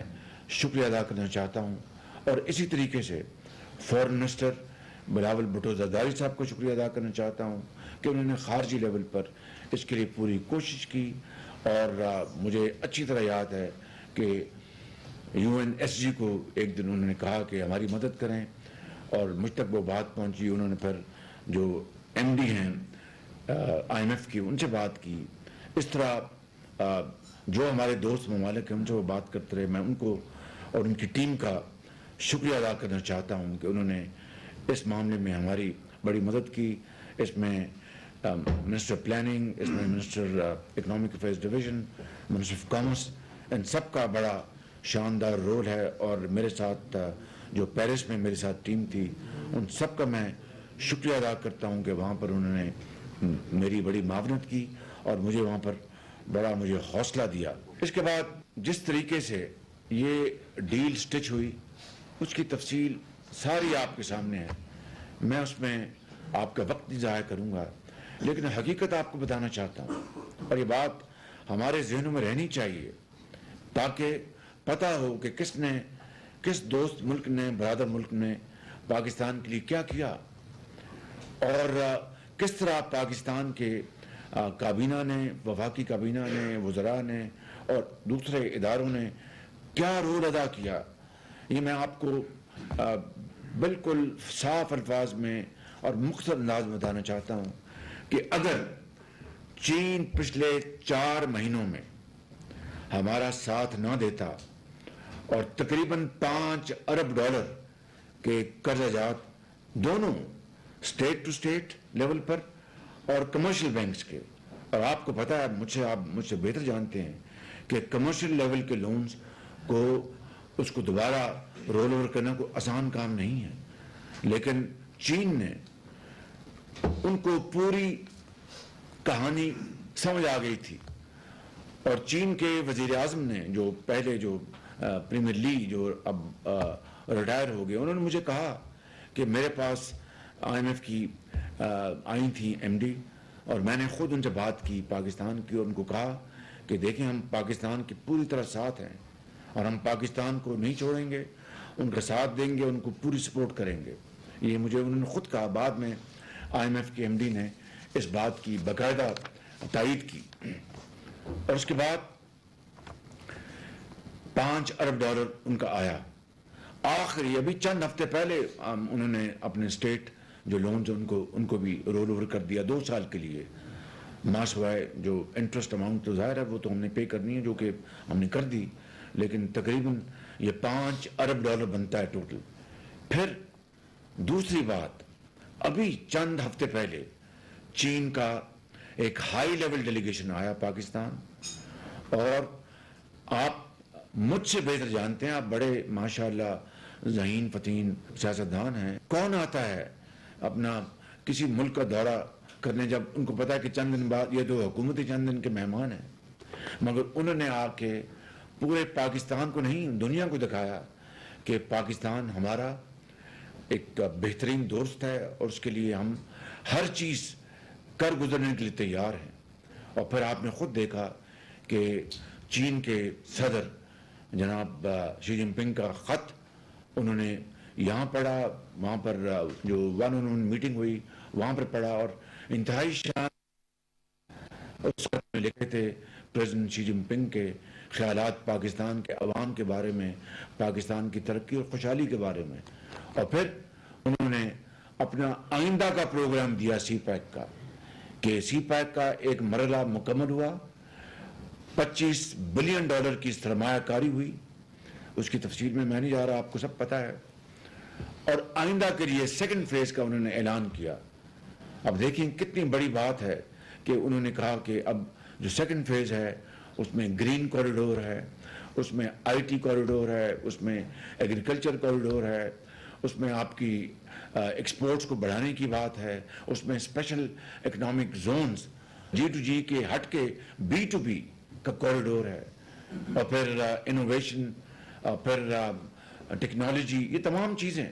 شکریہ ادا کرنا چاہتا ہوں. اور اسی طریقے سے فورن منسٹر بلاول بھٹو زرداری صاحب کو شکریہ ادا کرنا چاہتا ہوں کہ انہوں نے خارجی لیول پر اس کے لیے پوری کوشش کی اور مجھے اچھی طرح یاد ہے کہ UNSG کو ایک دن انہوں نے کہا کہ ہماری مدد کریں اور مجھ تک وہ بات پہنچی. انہوں نے پھر جو MD ہیں IMF کی ان سے بات کی. اس طرح جو ہمارے دوست ممالک ہیں ان سے وہ بات کرتے رہے. میں ان کو اور ان کی ٹیم کا شکریہ ادا کرنا چاہتا ہوں کہ انہوں نے اس معاملے میں ہماری بڑی مدد کی. اس میں منسٹر پلاننگ, اس میں minister economic affairs division, minister of commerce, ان سب کا بڑا شاندار رول ہے. اور میرے ساتھ جو پیرس میں میرے ساتھ ٹیم تھی ان سب کا میں شکریہ ادا کرتا ہوں کہ وہاں پر انہوں نے میری بڑی معاونت کی اور مجھے وہاں پر بڑا مجھے حوصلہ دیا. اس کے بعد جس طریقے سے یہ ڈیل سٹچ ہوئی اس کی تفصیل ساری آپ کے سامنے ہے. میں اس میں آپ کا وقت نہیں ضائع کروں گا لیکن حقیقت آپ کو بتانا چاہتا ہوں اور یہ بات ہمارے ذہنوں میں رہنی چاہیے تاکہ پتہ ہو کہ کس دوست ملک نے, برادر ملک نے پاکستان کے لیے کیا کیا اور کس طرح پاکستان کے کابینہ نے, وفاقی کابینہ نے, وزراء نے اور دوسرے اداروں نے کیا رول ادا کیا. یہ میں آپ کو بالکل صاف الفاظ میں اور مختصر انداز میں بتانا چاہتا ہوں کہ اگر چین پچھلے 4 مہینوں میں ہمارا ساتھ نہ دیتا اور تقریباً $5 ارب کے قرضہ جات دونوں اسٹیٹ ٹو اسٹیٹ لیول پر اور کمرشل بینکس کے, اور آپ کو پتہ ہے آپ مجھ سے بہتر جانتے ہیں کہ کمرشل لیول کے لونز کو اس کو دوبارہ رول اوور کرنا کوئی آسان کام نہیں ہے, لیکن چین نے ان کو پوری کہانی سمجھ آ گئی تھی اور چین کے وزیر اعظم نے جو پہلے جو پریمیئر لی جو اب ریٹائر ہو گئے, انہوں نے مجھے کہا کہ میرے پاس IMF کی آئی تھی MD اور میں نے خود ان سے بات کی پاکستان کی اور ان کو کہا کہ دیکھیں ہم پاکستان کے پوری طرح ساتھ ہیں اور ہم پاکستان کو نہیں چھوڑیں گے, ان کا ساتھ دیں گے, ان کو پوری سپورٹ کریں گے. یہ مجھے انہوں نے خود کہا. بعد میں IMF کے MD نے اس بات کی باقاعدہ تائید کی اور اس کے بعد $5 ارب ان کا آیا. آخری ابھی چند ہفتے پہلے انہوں نے اپنے اسٹیٹ جو لونز ان کو بھی رول اوور کر دیا 2 سال کے لیے. ماسوائے جو انٹرسٹ اماؤنٹ تو ظاہر ہے وہ تو ہم نے پے کرنی ہے جو کہ ہم نے کر دی, لیکن تقریباً یہ $5 ارب بنتا ہے ٹوٹل. پھر دوسری بات, ابھی چند ہفتے پہلے چین کا ایک ہائی لیول ڈیلیگیشن آیا پاکستان، اور آپ مجھ سے بہتر جانتے ہیں، آپ بڑے ماشاءاللہ ذہین فتین سیاستدان ہیں، کون آتا ہے اپنا کسی ملک کا دورہ کرنے جب ان کو پتا ہے کہ چند دن بعد یہ تو حکومتی چند دن کے مہمان ہیں، مگر انہوں نے آ کے پورے پاکستان کو نہیں دنیا کو دکھایا کہ پاکستان ہمارا ایک بہترین دوست ہے اور اس کے لیے ہم ہر چیز کر گزرنے کے لیے تیار ہیں۔ اور پھر آپ نے خود دیکھا کہ چین کے صدر جناب شی جن پنگ کا خط انہوں نے یہاں پڑھا، وہاں پر جو ون آن ون میٹنگ ہوئی وہاں پر پڑھا، اور انتہائی شان اس خط میں لکھے تھے پریزیڈنٹ شی جن پنگ کے خیالات پاکستان کے عوام کے بارے میں، پاکستان کی ترقی اور خوشحالی کے بارے میں۔ اور پھر انہوں نے اپنا آئندہ کا پروگرام دیا سی پیک کا، کہ سی پیک کا ایک مرحلہ مکمل ہوا، $25 بلین کی سرمایہ کاری ہوئی، اس کی تفصیل میں نہیں جا رہا، آپ کو سب پتا ہے، اور آئندہ کے لیے سیکنڈ فیز کا انہوں نے اعلان کیا۔ اب دیکھیں کتنی بڑی بات ہے کہ انہوں نے کہا کہ اب جو سیکنڈ فیز ہے اس میں گرین کوریڈور ہے، اس میں آئی ٹی کوریڈور ہے، اس میں ایگریکلچر کوریڈور ہے، اس میں آپ کی ایکسپورٹس کو بڑھانے کی بات ہے، اس میں اسپیشل اکنامک زونز G2G کے ہٹ کے B2B کا کوریڈور ہے، اور پھر انوویشن، پھر ٹیکنالوجی، یہ تمام چیزیں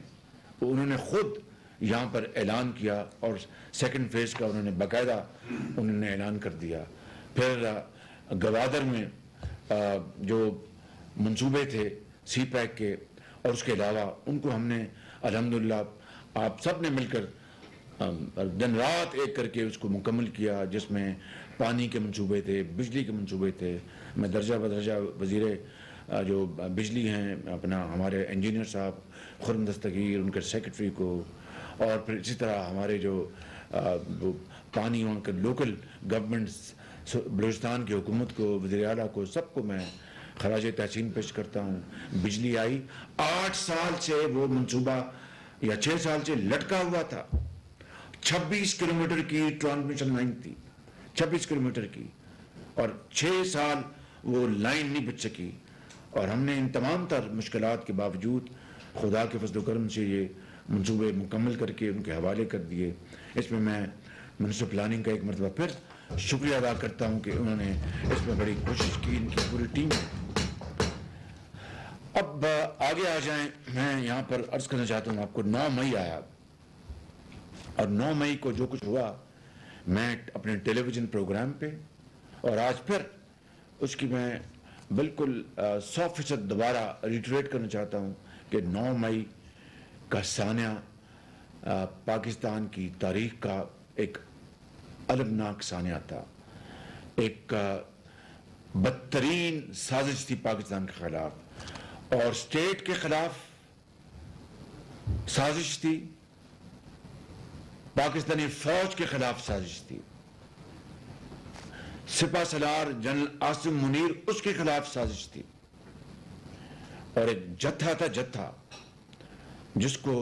انہوں نے خود یہاں پر اعلان کیا، اور سیکنڈ فیز کا انہوں نے باقاعدہ انہوں نے اعلان کر دیا۔ پھر گوادر میں جو منصوبے تھے سی پیک کے، اور اس کے علاوہ ان کو ہم نے الحمدللہ آپ سب نے مل کر دن رات ایک کر کے اس کو مکمل کیا، جس میں پانی کے منصوبے تھے، بجلی کے منصوبے تھے۔ میں درجہ بدرجہ وزیر جو بجلی ہیں اپنا ہمارے انجینئر صاحب خرم دستگیر، ان کے سیکرٹری کو، اور پھر اسی طرح ہمارے جو پانی وہاں کے لوکل گورنمنٹس، بلوچستان کی حکومت کو، وزیر اعلیٰ کو، سب کو میں خراج تحسین پیش کرتا ہوں۔ بجلی آئی، 8 سال سے وہ منصوبہ یا 6 سال سے لٹکا ہوا تھا، 26 کلومیٹر کی ٹرانسمیشن لائن تھی، 26 کلومیٹر کی، اور 6 سال وہ لائن نہیں بچ سکی، اور ہم نے ان تمام تر مشکلات کے باوجود خدا کے فضل و کرم سے یہ منصوبے مکمل کر کے ان کے حوالے کر دیے۔ اس میں میں منسٹر پلاننگ کا ایک مرتبہ پھر شکریہ ادا کرتا ہوں کہ انہوں نے اس میں بڑی کوشش کی، ان کی پوری ٹیم نے۔ اب آگے آ جائیں، میں یہاں پر عرض کرنا چاہتا ہوں آپ کو 9 مئی آیا، اور 9 مئی کو جو کچھ ہوا میں اپنے ٹیلی ویژن پروگرام پہ، اور آج پھر اس کی میں بالکل 100% دوبارہ ریٹریٹ کرنا چاہتا ہوں کہ 9 مئی کا سانحہ پاکستان کی تاریخ کا ایک المناک سانحہ تھا، ایک بدترین سازش تھی پاکستان کے خلاف، اور اسٹیٹ کے خلاف سازش تھی، پاکستانی فوج کے خلاف سازش تھی، سپہ سالار جنرل عاصم منیر اس کے خلاف سازش تھی، اور ایک جتھا تھا، جتھا جس کو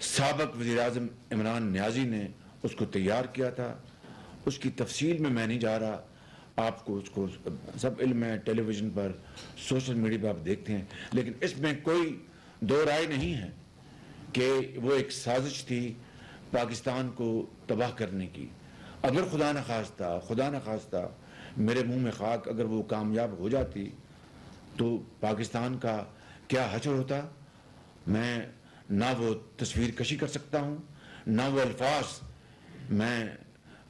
سابق وزیر اعظم عمران نیازی نے اس کو تیار کیا تھا۔ اس کی تفصیل میں نہیں جا رہا، آپ کو اس کو سب علم ہے، ٹیلی ویژن پر، سوشل میڈیا پر آپ دیکھتے ہیں، لیکن اس میں کوئی دو رائے نہیں ہے کہ وہ ایک سازش تھی پاکستان کو تباہ کرنے کی۔ اگر خدا نخواستہ میرے منہ میں خاک، اگر وہ کامیاب ہو جاتی تو پاکستان کا کیا حشر ہوتا، میں نہ وہ تصویر کشی کر سکتا ہوں، نہ وہ الفاظ میں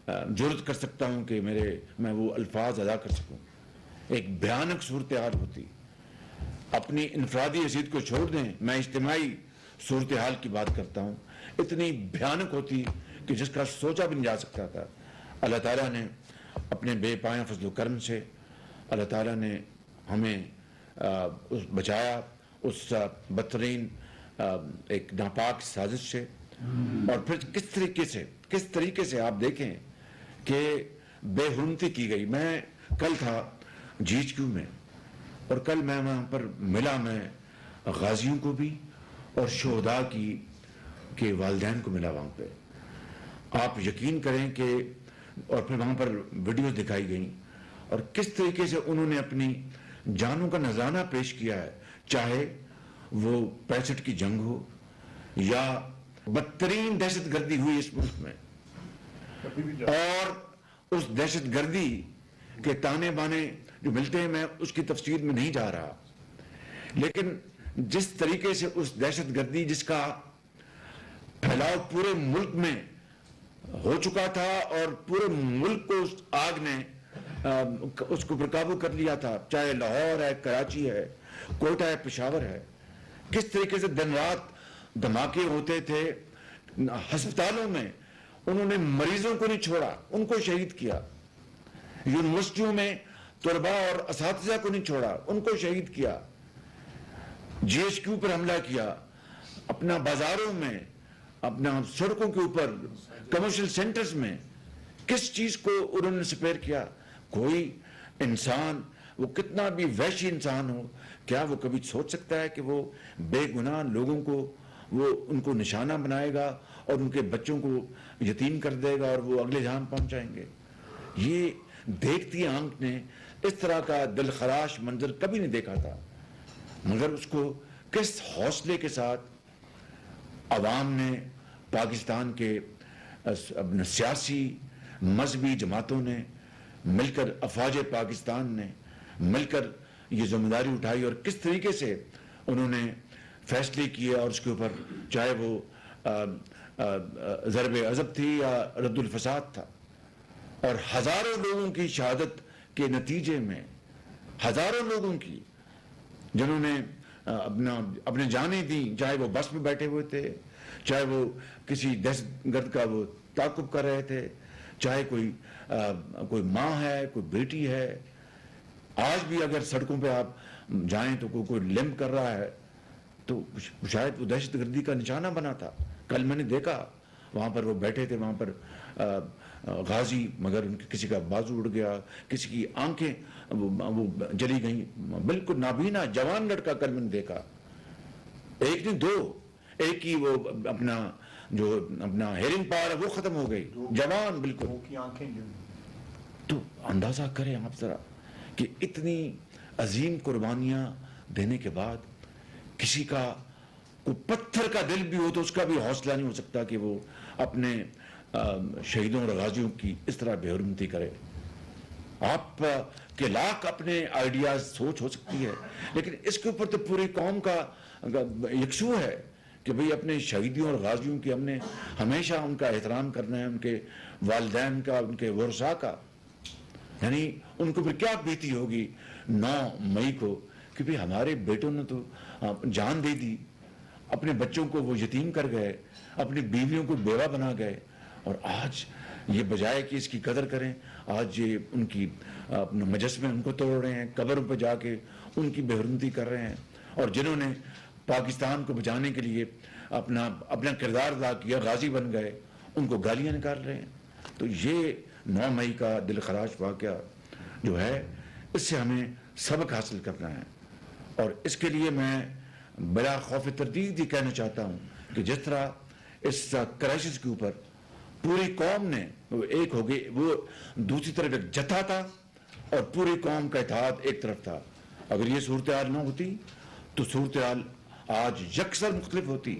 جرأت کر سکتا ہوں کہ میں وہ الفاظ ادا کر سکوں۔ ایک بھیانک صورتحال ہوتی، اپنی انفرادی حیثیت کو چھوڑ دیں، میں اجتماعی صورتحال کی بات کرتا ہوں، اتنی بھیانک ہوتی کہ جس کا سوچا بھی نہیں جا سکتا تھا۔ اللہ تعالیٰ نے اپنے بے پایہ فضل و کرم سے اللہ تعالیٰ نے ہمیں بچایا اس بدترین ایک ناپاک سازش سے، اور پھر کس طریقے سے آپ دیکھیں کہ بے حرمتی کی گئی۔ میں کل تھا GHQ میں، اور کل میں وہاں پر ملا، میں غازیوں کو بھی اور شہداء کے والدین کو ملا وہاں پہ، آپ یقین کریں کہ اور پھر وہاں پر ویڈیوز دکھائی گئیں اور کس طریقے سے انہوں نے اپنی جانوں کا نذرانہ پیش کیا ہے، چاہے وہ 65 کی جنگ ہو یا بدترین دہشت گردی ہوئی اس ملک میں، اور اس دہشت گردی کے تانے بانے جو ملتے ہیں، میں اس کی تفصیل میں نہیں جا رہا، لیکن جس طریقے سے اس دہشت گردی جس کا پھیلاؤ پورے ملک میں ہو چکا تھا اور پورے ملک کو اس آگ نے اس کو پر قابو کر لیا تھا، چاہے لاہور ہے، کراچی ہے، کوئٹہ ہے، پشاور ہے، کس طریقے سے دن رات دھماکے ہوتے تھے ہسپتالوں میں، انہوں نے مریضوں کو نہیں چھوڑا، ان کو شہید کیا، یونیورسٹیوں میں طلباء اور اساتذہ کو نہیں چھوڑا، ان کو شہید کیا، جی ایچ کیو پر حملہ کیا، اپنا بازاروں میں، اپنا سڑکوں کے اوپر، کمرشل سینٹرز میں کس چیز کو انہوں نے سپیئر کیا۔ کوئی انسان وہ کتنا بھی وحشی انسان ہو، کیا وہ کبھی سوچ سکتا ہے کہ وہ بے گناہ لوگوں کو وہ ان کو نشانہ بنائے گا اور ان کے بچوں کو یتیم کر دے گا اور وہ اگلے جہان پہنچ جائیں گے؟ یہ دیکھتی آنکھ نے اس طرح کا دلخراش منظر کبھی نہیں دیکھا تھا، مگر اس کو کس حوصلے کے ساتھ عوام نے، پاکستان کے سیاسی مذہبی جماعتوں نے مل کر، افواج پاکستان نے مل کر یہ ذمہ داری اٹھائی اور کس طریقے سے انہوں نے فیصلے کیے، اور اس کے اوپر چاہے وہ ضرب عضب تھی یا رد الفساد تھا، اور ہزاروں لوگوں کی شہادت کے نتیجے میں، ہزاروں لوگوں کی جنہوں نے اپنے جانیں دیں، چاہے وہ بس میں بیٹھے ہوئے تھے، چاہے وہ کسی دہشت گرد کا وہ تعاقب کر رہے تھے، چاہے کوئی ماں ہے، کوئی بیٹی ہے۔ آج بھی اگر سڑکوں پہ آپ جائیں تو کوئی لمپ کر رہا ہے تو شاید وہ دہشت گردی کا نشانہ بنا تھا۔ کل میں نے دیکھا وہاں پر وہ بیٹھے تھے، وہاں پر غازی، مگر ان کے کسی کا بازو اڑ گیا، کسی کی آنکھیں وہ جلی گئیں، بالکل نابینا جوان لڑکا کل میں نے دیکھا، ایک نہیں دو، ایک کی وہ اپنا ہیرنگ پاور ہے وہ ختم ہو گئی، جوان بالکل۔ تو اندازہ کریں آپ ذرا کہ اتنی عظیم قربانیاں دینے کے بعد کسی کا کوئی پتھر کا دل بھی ہو تو اس کا بھی حوصلہ نہیں ہو سکتا کہ وہ اپنے شہیدوں اور غازیوں کی اس طرح بے حرمتی کرے۔ آپ کے لاکھ اپنے آئیڈیاز سوچ ہو سکتی ہے، لیکن اس کے اوپر تو پوری قوم کا یکسو ہے کہ بھئی اپنے شہیدوں اور غازیوں کی ہم نے ہمیشہ ان کا احترام کرنا ہے، ان کے والدین کا، ان کے ورثاء کا، یعنی ان کو پھر کیا بیتی ہوگی 9 مئی کو کہ بھئی ہمارے بیٹوں نے تو جان دے دی، اپنے بچوں کو وہ یتیم کر گئے، اپنی بیویوں کو بیوہ بنا گئے، اور آج یہ بجائے کہ اس کی قدر کریں، آج یہ ان کی اپنے مجسمے ان کو توڑ رہے ہیں، قبروں پہ جا کے ان کی بے حرمتی کر رہے ہیں، اور جنہوں نے پاکستان کو بچانے کے لیے اپنا کردار ادا کیا، غازی بن گئے، ان کو گالیاں نکال رہے ہیں۔ تو یہ 9 مئی کا دلخراش واقعہ جو ہے، اس سے ہمیں سبق حاصل کرنا ہے، اور اس کے لیے میں بلا خوف تردید یہ کہنا چاہتا ہوں کہ جس طرح اس کرائسس کے اوپر پوری قوم نے ایک ہو گئی، وہ دوسری طرف ایک جتھا تھا اور پوری قوم کا اتحاد ایک طرف تھا۔ اگر یہ صورتحال نہ ہوتی تو صورتحال آج یکسر مختلف ہوتی،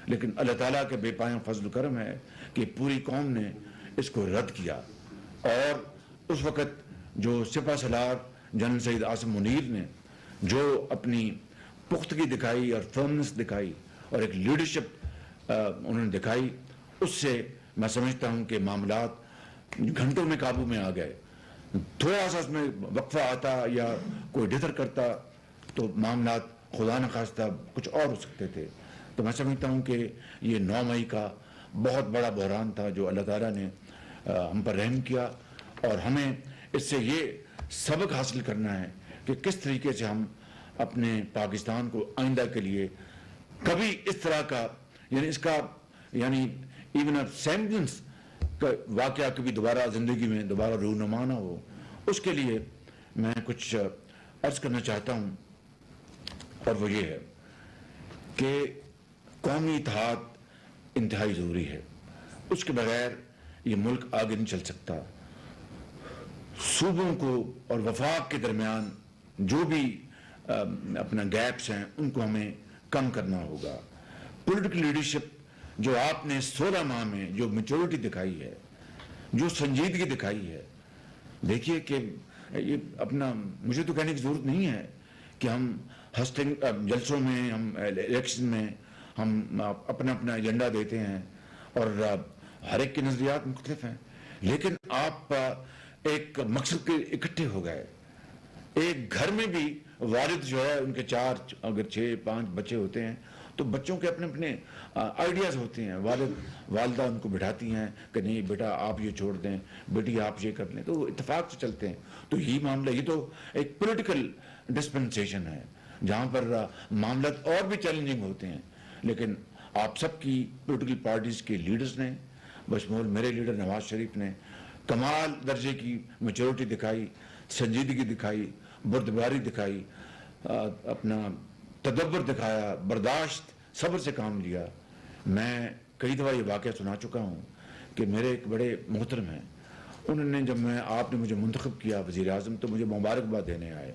لیکن اللہ تعالیٰ کے بے پایاں فضل و کرم ہے کہ پوری قوم نے اس کو رد کیا، اور اس وقت جو سپہ سالار جنرل سید عاصم منیر نے جو اپنی پختگی دکھائی اور فرمنس دکھائی اور ایک لیڈرشپ انہوں نے دکھائی، اس سے میں سمجھتا ہوں کہ معاملات گھنٹوں میں قابو میں آ گئے۔ تھوڑا سا اس میں وقفہ آتا یا کوئی ڈھتر کرتا تو معاملات خدا نخواستہ کچھ اور ہو سکتے تھے۔ تو میں سمجھتا ہوں کہ یہ 9 مئی کا بہت بڑا بحران تھا جو اللہ تعالیٰ نے ہم پر رحم کیا، اور ہمیں اس سے یہ سبق حاصل کرنا ہے کہ کس طریقے سے ہم اپنے پاکستان کو آئندہ کے لیے کبھی اس طرح کا یعنی ایون سیمبلنس کا واقعہ کبھی دوبارہ زندگی میں دوبارہ رونما نہ ہو، اس کے لیے میں کچھ عرض کرنا چاہتا ہوں، اور وہ یہ ہے کہ قومی اتحاد انتہائی ضروری ہے۔ اس کے بغیر یہ ملک آگے نہیں چل سکتا. صوبوں کو اور وفاق کے درمیان جو بھی اپنا گیپس ہیں ان کو ہمیں کم کرنا ہوگا. پولیٹیکل لیڈرشپ جو آپ نے 16 ماہ میں جو میچورٹی دکھائی ہے, جو سنجیدگی دکھائی ہے, دیکھیے کہ یہ اپنا, مجھے تو کہنے کی ضرورت نہیں ہے کہ ہم ہسٹنگ جلسوں میں, ہم الیکشن میں ہم اپنا اپنا ایجنڈا دیتے ہیں اور ہر ایک کے نظریات مختلف ہیں, لیکن آپ ایک مقصد کے اکٹھے ہو گئے. ایک گھر میں بھی والد جو ہے ان کے 4 اگر 6 5 بچے ہوتے ہیں تو بچوں کے اپنے اپنے آئیڈیاز ہوتے ہیں. والدہ ان کو بٹھاتی ہیں کہ نہیں بیٹا آپ یہ چھوڑ دیں, بیٹی آپ یہ کر لیں, تو وہ اتفاق سے چلتے ہیں. تو یہی معاملہ, یہ تو ایک پولیٹیکل ڈسپنسیشن ہے جہاں پر معاملات اور بھی چیلنجنگ ہوتے ہیں, لیکن آپ سب کی پولیٹیکل پارٹیز کے لیڈرز نے, بشمول میرے لیڈر نواز شریف نے, کمال درجے کی میچورٹی دکھائی, سنجیدگی دکھائی, بردباری دکھائی, اپنا تدبر دکھایا, برداشت, صبر سے کام لیا. میں کئی دفعہ یہ واقعہ سنا چکا ہوں کہ میرے ایک بڑے محترم ہیں, انہوں نے جب آپ نے مجھے منتخب کیا وزیر اعظم تو مجھے مبارکباد دینے آئے.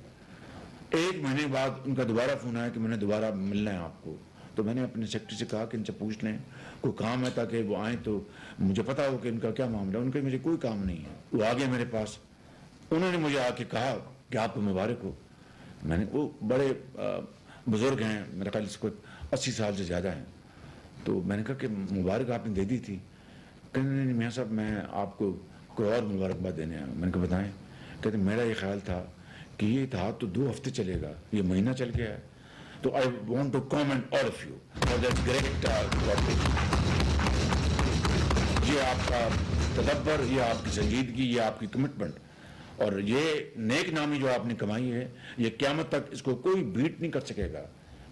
1 مہینے بعد ان کا دوبارہ فون آیا کہ میں نے دوبارہ ملنا ہے آپ کو. تو میں نے اپنے سیکرٹری سے کہا کہ ان سے پوچھ لیں کوئی کام ہے تاکہ وہ آئیں تو مجھے پتا ہو کہ ان کا کیا معاملہ ہے. ان کا مجھے کوئی کام نہیں ہے. وہ آ گئے میرے پاس, انہوں نے مجھے آ کے کہا کہ آپ کو مبارک ہو. میں نے, وہ بڑے بزرگ ہیں, میرا خیال اس کو 80 سال سے زیادہ ہیں, تو میں نے کہا کہ مبارک آپ نے دے دی تھی. کہنے نہیں میاں صاحب میں آپ کو کوئی اور مبارکباد دینے آیا. میں نے کہا بتائیں. کہتے میرا یہ خیال تھا کہ یہ اتحاد تو 2 ہفتے چلے گا, یہ مہینہ چل گیا ہے, تو I want to comment all of you for that great cooperation. یہ آپ کا تدبر, یہ آپ کی سنجیدگی, یہ آپ کی کمٹمنٹ, اور یہ نیک نامی جو آپ نے کمائی ہے, یہ قیامت تک اس کو کوئی بیٹ نہیں کر سکے گا.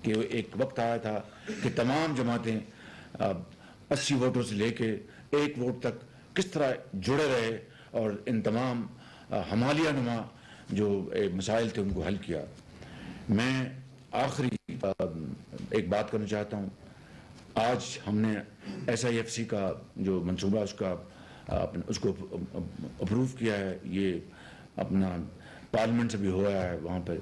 کہ ایک وقت آیا تھا کہ تمام جماعتیں 80 ووٹوں سے لے کے 1 ووٹ تک کس طرح جڑے رہے اور ان تمام ہمالیہ نما جو مسائل تھے ان کو حل کیا. میں آخری ایک بات کرنا چاہتا ہوں. آج ہم نے SIFC کا جو منصوبہ اس کو اپروو کیا ہے, یہ اپنا پارلیمنٹ سے بھی ہوا ہے وہاں پہ,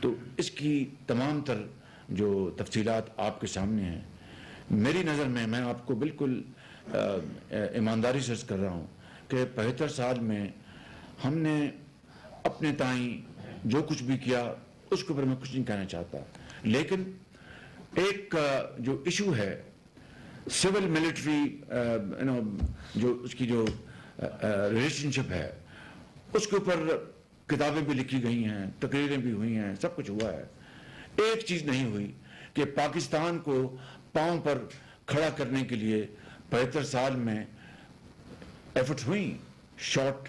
تو اس کی تمام تر جو تفصیلات آپ کے سامنے ہیں. میری نظر میں, میں آپ کو بالکل ایمانداری سے عرض کر رہا ہوں کہ 75 سال میں ہم نے اپنے تائیں جو کچھ بھی کیا اس کے اوپر میں کچھ نہیں کہنا چاہتا, لیکن ایک جو ایشو ہے سول ملٹری جو اس کی جو ریلیشن شپ ہے, اس کے اوپر کتابیں بھی لکھی گئی ہیں, تقریریں بھی ہوئی ہیں, سب کچھ ہوا ہے. ایک چیز نہیں ہوئی کہ پاکستان کو پاؤں پر کھڑا کرنے کے لیے 75 سال میں ایفرٹس ہوئی. شارٹ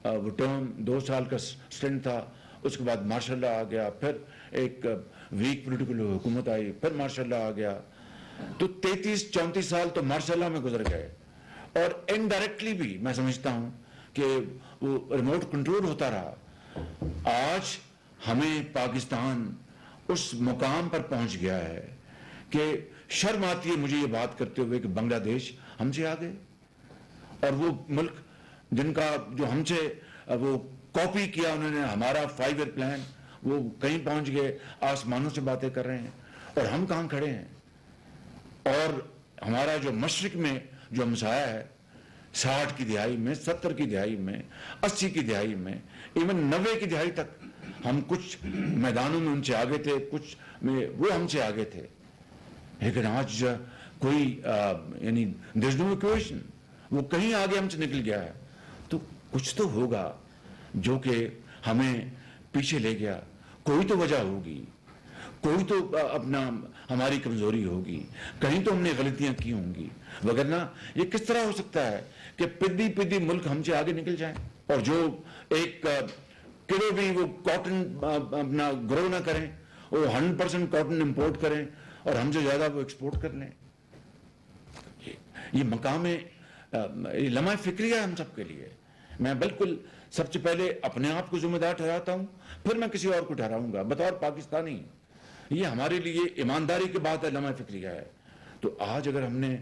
وہ ٹرم 2 سال کا سٹینڈ تھا, اس کے بعد ماشاء اللہ آ گیا, پھر ایک ویک پولیٹیکل حکومت آئی, پھر ماشاء اللہ آ گیا, تو 33-34 سال تو ماشاء اللہ میں گزر گئے. اور انڈائریکٹلی بھی میں سمجھتا ہوں کہ وہ ریموٹ کنٹرول ہوتا رہا. آج ہمیں پاکستان اس مقام پر پہنچ گیا ہے کہ شرم آتی ہے مجھے یہ بات کرتے ہوئے کہ بنگلہ دیش ہم سے آگے, اور وہ ملک جن کا جو ہم سے وہ کاپی کیا انہوں نے ہمارا 5 ایئر پلان, وہ کہیں پہنچ گئے, آسمانوں سے باتیں کر رہے ہیں, اور ہم کہاں کھڑے ہیں. اور ہمارا جو مشرق میں جو ہمسایہ ہے 60 کی دہائی میں, 70 کی دہائی میں, 80 کی دہائی میں, ایون 90 کی دہائی تک ہم کچھ میدانوں میں ان سے آگے تھے, کچھ میں وہ ہم سے آگے تھے, لیکن آج کوئی یعنی there's no equation, وہ کہیں آگے ہم سے نکل گیا ہے. تو کچھ تو ہوگا جو کہ ہمیں پیچھے لے گیا, کوئی تو وجہ ہوگی, کوئی تو اپنا ہماری کمزوری ہوگی, کہیں تو ہم نے غلطیاں کی ہوں گی, وگرنہ یہ کس طرح ہو سکتا ہے کہ پدی ملک ہم سے آگے نکل جائیں اور جو ایک کلو بھی وہ کاٹن اپنا گرو نہ کریں, وہ 100% کاٹن امپورٹ کریں اور ہم سے زیادہ وہ ایکسپورٹ کر لیں. یہ مقام یہ لمحہ فکری ہے ہم سب کے لیے. میں بالکل سب سے پہلے اپنے آپ کو ذمہ دار ٹھہراتا ہوں, پھر میں کسی اور کو ٹھہراؤں گا بطور پاکستانی. یہ ہمارے لیے ایمانداری کی بات ہے, لمحہ فکریہ ہے. تو آج اگر ہم نے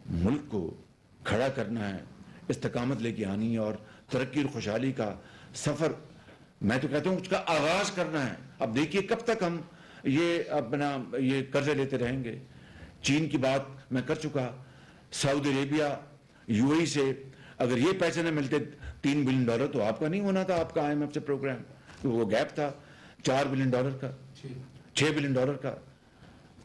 ملک کو کھڑا کرنا ہے استقامت لے کے آنی اور ترقی اور خوشحالی کا سفر میں تو کہتا ہوں اس کا آغاز کرنا ہے. اب دیکھیے کب تک ہم یہ قرضے لیتے رہیں گے. چین کی بات میں کر چکا, سعودی عربیہ یو اے سے اگر یہ پیسے نہ ملتے $3 بلین تو آپ کا نہیں ہونا تھا, آپ کا IMF سے پروگرام. وہ گیپ تھا $4 بلین کا, $6 بلین کا.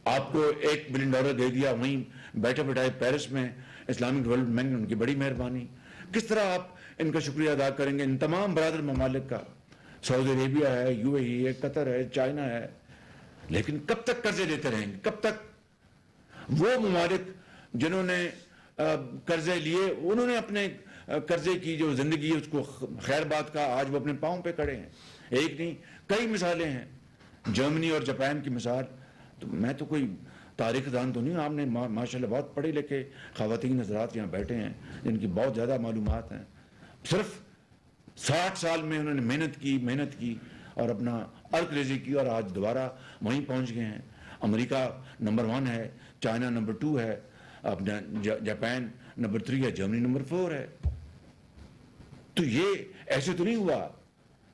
آپ کو $1 بلین دے دیا وہیں بیٹھے بیٹھائے پیرس میں اسلامک ڈیولپمنٹ بینک نے, ان کی بڑی مہربانی. کس طرح آپ ان کا شکریہ ادا کریں گے ان تمام برادر ممالک کا, سعودی عربیہ ہے, UAE ہے, قطر ہے, چائنا ہے. لیکن کب تک قرضے لیتے رہیں گے؟ کب تک؟ وہ ممالک جنہوں نے قرضے لیے انہوں نے اپنے قرضے کی جو زندگی ہے اس کو خیر بات کا, آج وہ اپنے پاؤں پہ کھڑے ہیں. ایک نہیں کئی مثالیں ہیں, جرمنی اور جاپان کی مثال. تو میں تو کوئی تاریخ دان تو نہیں, آپ نے ماشاءاللہ بہت پڑھے لکھے خواتین حضرات یہاں بیٹھے ہیں جن کی بہت زیادہ معلومات ہیں. صرف 60 سال میں انہوں نے محنت کی اور اپنا ارک ریزی کی اور آج دوبارہ وہیں پہنچ گئے ہیں. امریکہ نمبر 1 ہے, چائنا نمبر 2 ہے, اپنا جاپان نمبر 3 ہے, جرمنی نمبر 4 ہے. تو یہ ایسے تو نہیں ہوا,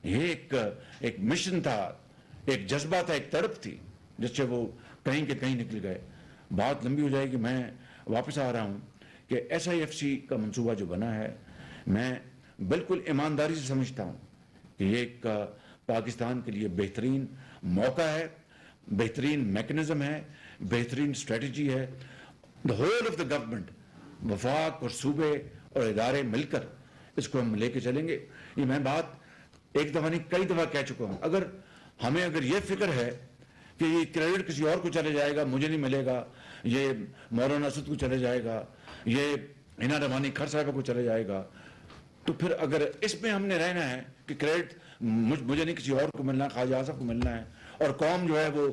یہ ایک مشن تھا, ایک جذبہ تھا, ایک تڑپ تھی جس سے وہ کہیں کے کہیں نکل گئے. بات لمبی ہو جائے گی, میں واپس آ رہا ہوں کہ SIFC کا منصوبہ جو بنا ہے میں بالکل ایمانداری سے سمجھتا ہوں کہ یہ ایک پاکستان کے لیے بہترین موقع ہے, بہترین میکنزم ہے, بہترین اسٹریٹجی ہے. The whole of the government, وفاق اور صوبے اور ادارے مل کر اس کو ہم لے کے چلیں گے. یہ میں بات ایک دفعہ نہیں کئی دفعہ کہہ چکا ہوں. اگر یہ فکر ہے کہ یہ کریڈٹ کسی اور کو چلے جائے گا, مجھے نہیں ملے گا, یہ مولانا اسد کو چلے جائے گا, یہ حنا رحمانی کھر صاحبہ کو چلے جائے گا, تو پھر اگر اس میں ہم نے رہنا ہے کہ کریڈٹ مجھے نہیں کسی اور کو ملنا, خواجہ آصف کو ملنا ہے, اور قوم جو ہے وہ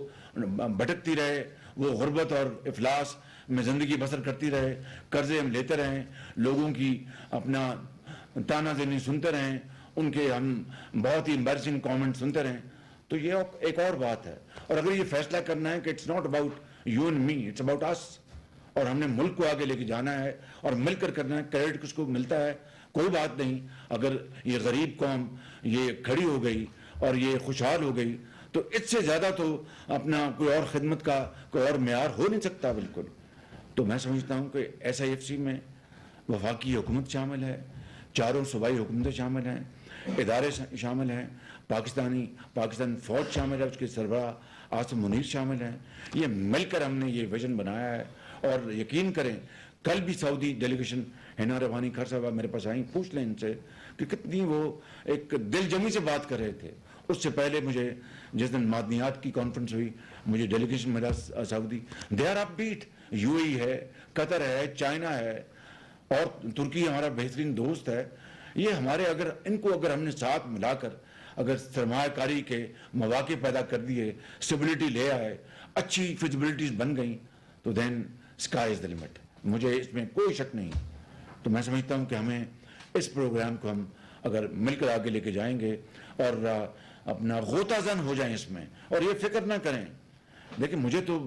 بھٹکتی رہے, وہ غربت اور افلاس میں زندگی بسر کرتی رہے, قرضے ہم لیتے رہیں, لوگوں کی اپنا تانا زنی سنتے رہیں, ان کے ہم بہت ہی امبیرسنگ کامنٹ سنتے رہیں, تو یہ ایک اور بات ہے. اور اگر یہ فیصلہ کرنا ہے کہ it's not about you and me, it's about us, اور ہم نے ملک کو آگے لے کے جانا ہے اور مل کر کرنا ہے. کریڈٹ کس کو ملتا ہے کوئی بات نہیں, اگر یہ غریب قوم یہ کھڑی ہو گئی اور یہ خوشحال ہو گئی تو اس سے زیادہ تو اپنا کوئی اور خدمت کا کوئی اور معیار ہو نہیں سکتا بالکل. تو میں سمجھتا ہوں کہ SIFC میں وفاقی حکومت شامل ہے, 4 صوبائی حکومتیں شامل ہیں, ادارے شامل ہیں, پاکستان فوج شامل ہے, اس کے سربراہ آصم منیر شامل ہیں. یہ مل کر ہم نے یہ ویژن بنایا ہے. اور یقین کریں کل بھی سعودی ڈیلیگیشن حنا رحمانی کھر صاحبہ میرے پاس آئیں, پوچھ لیں ان سے کہ کتنی وہ ایک دل جمی سے بات کر رہے تھے. اس سے پہلے مجھے جس دن معدنیات کی کانفرنس ہوئی مجھے ڈیلیگیشن ملا Saudi, they are upbeat. UAE ہے, قطر ہے, چائنا ہے, اور ترکی ہمارا بہترین دوست ہے. یہ ہمارے ان کو اگر ہم نے ساتھ ملا کر اگر سرمایہ کاری کے مواقع پیدا کر دیے, اسٹیبلٹی لے آئے, اچھی فیزیبلٹیز بن گئیں, تو دین اسکائی از دا لمٹ. مجھے اس میں کوئی شک نہیں. تو میں سمجھتا ہوں کہ ہمیں اس پروگرام کو ہم اگر مل کر آگے لے کے جائیں گے اور اپنا غوطہ زن ہو جائیں اس میں, اور یہ فکر نہ کریں. لیکن مجھے تو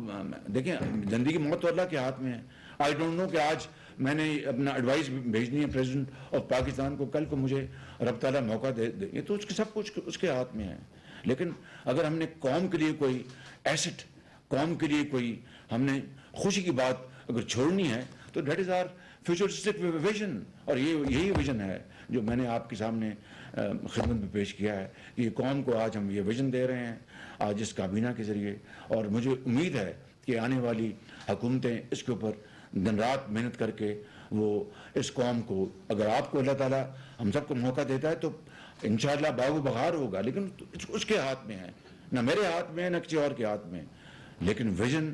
دیکھیں زندگی موت تو اللہ کے ہاتھ میں ہے. آئی ڈونٹ نو کہ آج میں نے اپنا ایڈوائس بھیجنی ہے پریزیڈنٹ آف پاکستان کو, کل کو مجھے رب تعالیٰ موقع دے, یہ تو سب کچھ اس کے ہاتھ میں ہے. لیکن اگر ہم نے قوم کے لیے کوئی ایسٹ, قوم کے لیے کوئی ہم نے خوشی کی بات اگر چھوڑنی ہے تو that is our futuristic vision. اور یہی ویژن ہے جو میں نے آپ کے سامنے خدمت میں پیش کیا ہے. یہ قوم کو آج ہم یہ ویژن دے رہے ہیں آج اس کابینہ کے ذریعے, اور مجھے امید ہے کہ آنے والی حکومتیں اس کے اوپر دن رات محنت کر کے وہ اس قوم کو, اگر آپ کو اللہ تعالیٰ ہم سب کو موقع دیتا ہے تو انشاءاللہ باغ و بہار ہوگا. لیکن اس کے ہاتھ میں ہے, نہ میرے ہاتھ میں ہے نہ کسی اور کے ہاتھ میں. لیکن ویژن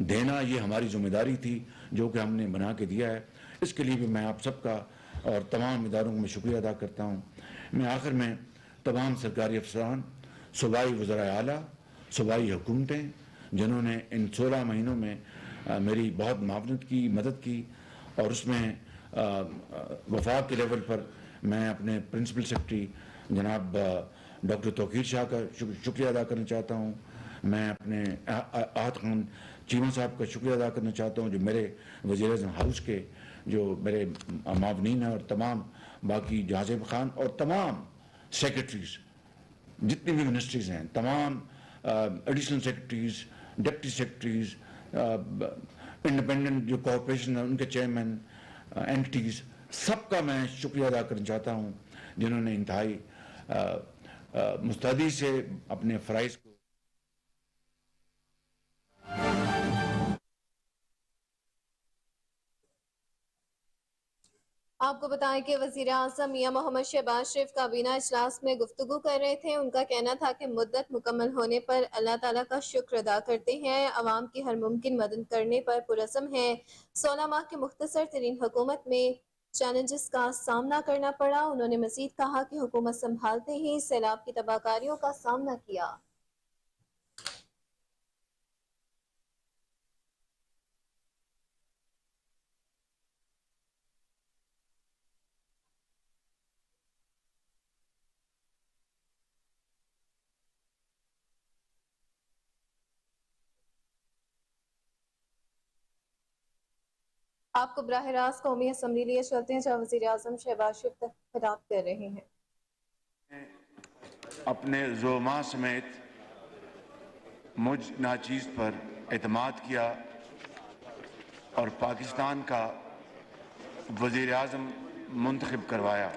دینا یہ ہماری ذمہ داری تھی جو کہ ہم نے بنا کے دیا ہے. اس کے لیے بھی میں آپ سب کا اور تمام اداروں کو میں شکریہ ادا کرتا ہوں. میں آخر میں تمام سرکاری افسران, صوبائی وزرائے اعلیٰ, صوبائی حکومتیں جنہوں نے ان 16 مہینوں میں میری بہت معاونت کی, مدد کی, اور اس میں وفاق کے لیول پر میں اپنے پرنسپل سیکرٹری جناب ڈاکٹر توقیر شاہ کا شکریہ ادا کرنا چاہتا ہوں. میں اپنے احد خان چیمہ صاحب کا شکریہ ادا کرنا چاہتا ہوں جو میرے وزیر اعظم ہاؤس کے جو میرے معاونین ہیں اور تمام باقی جہازیب خان اور تمام سیکرٹریز جتنی بھی منسٹریز ہیں، تمام additional secretaries, deputy secretaries, independent جو کارپوریشن ہیں ان کے چیئرمین، اینٹیز، سب کا میں شکریہ ادا کرنا چاہتا ہوں جنہوں نے انتہائی مستعدی سے اپنے فرائض کو آپ کو بتائیں کہ وزیر اعظم میاں محمد شہباز شریف کابینہ اجلاس میں گفتگو کر رہے تھے. ان کا کہنا تھا کہ مدت مکمل ہونے پر اللہ تعالیٰ کا شکر ادا کرتے ہیں، عوام کی ہر ممکن مدد کرنے پر پرعزم ہیں. 16 ماہ کی مختصر ترین حکومت میں چیلنجز کا سامنا کرنا پڑا. انہوں نے مزید کہا کہ حکومت سنبھالتے ہی سیلاب کی تباہ کاریوں کا سامنا کیا. آپ کو براہ راست قومی اسمبلی لیے چلتے ہیں جہاں وزیر اعظم شہباز شریف تک خطاب کر رہے ہیں. اپنے زعماء سمیت مجھ ناچیز پر اعتماد کیا اور پاکستان کا وزیر اعظم منتخب کروایا.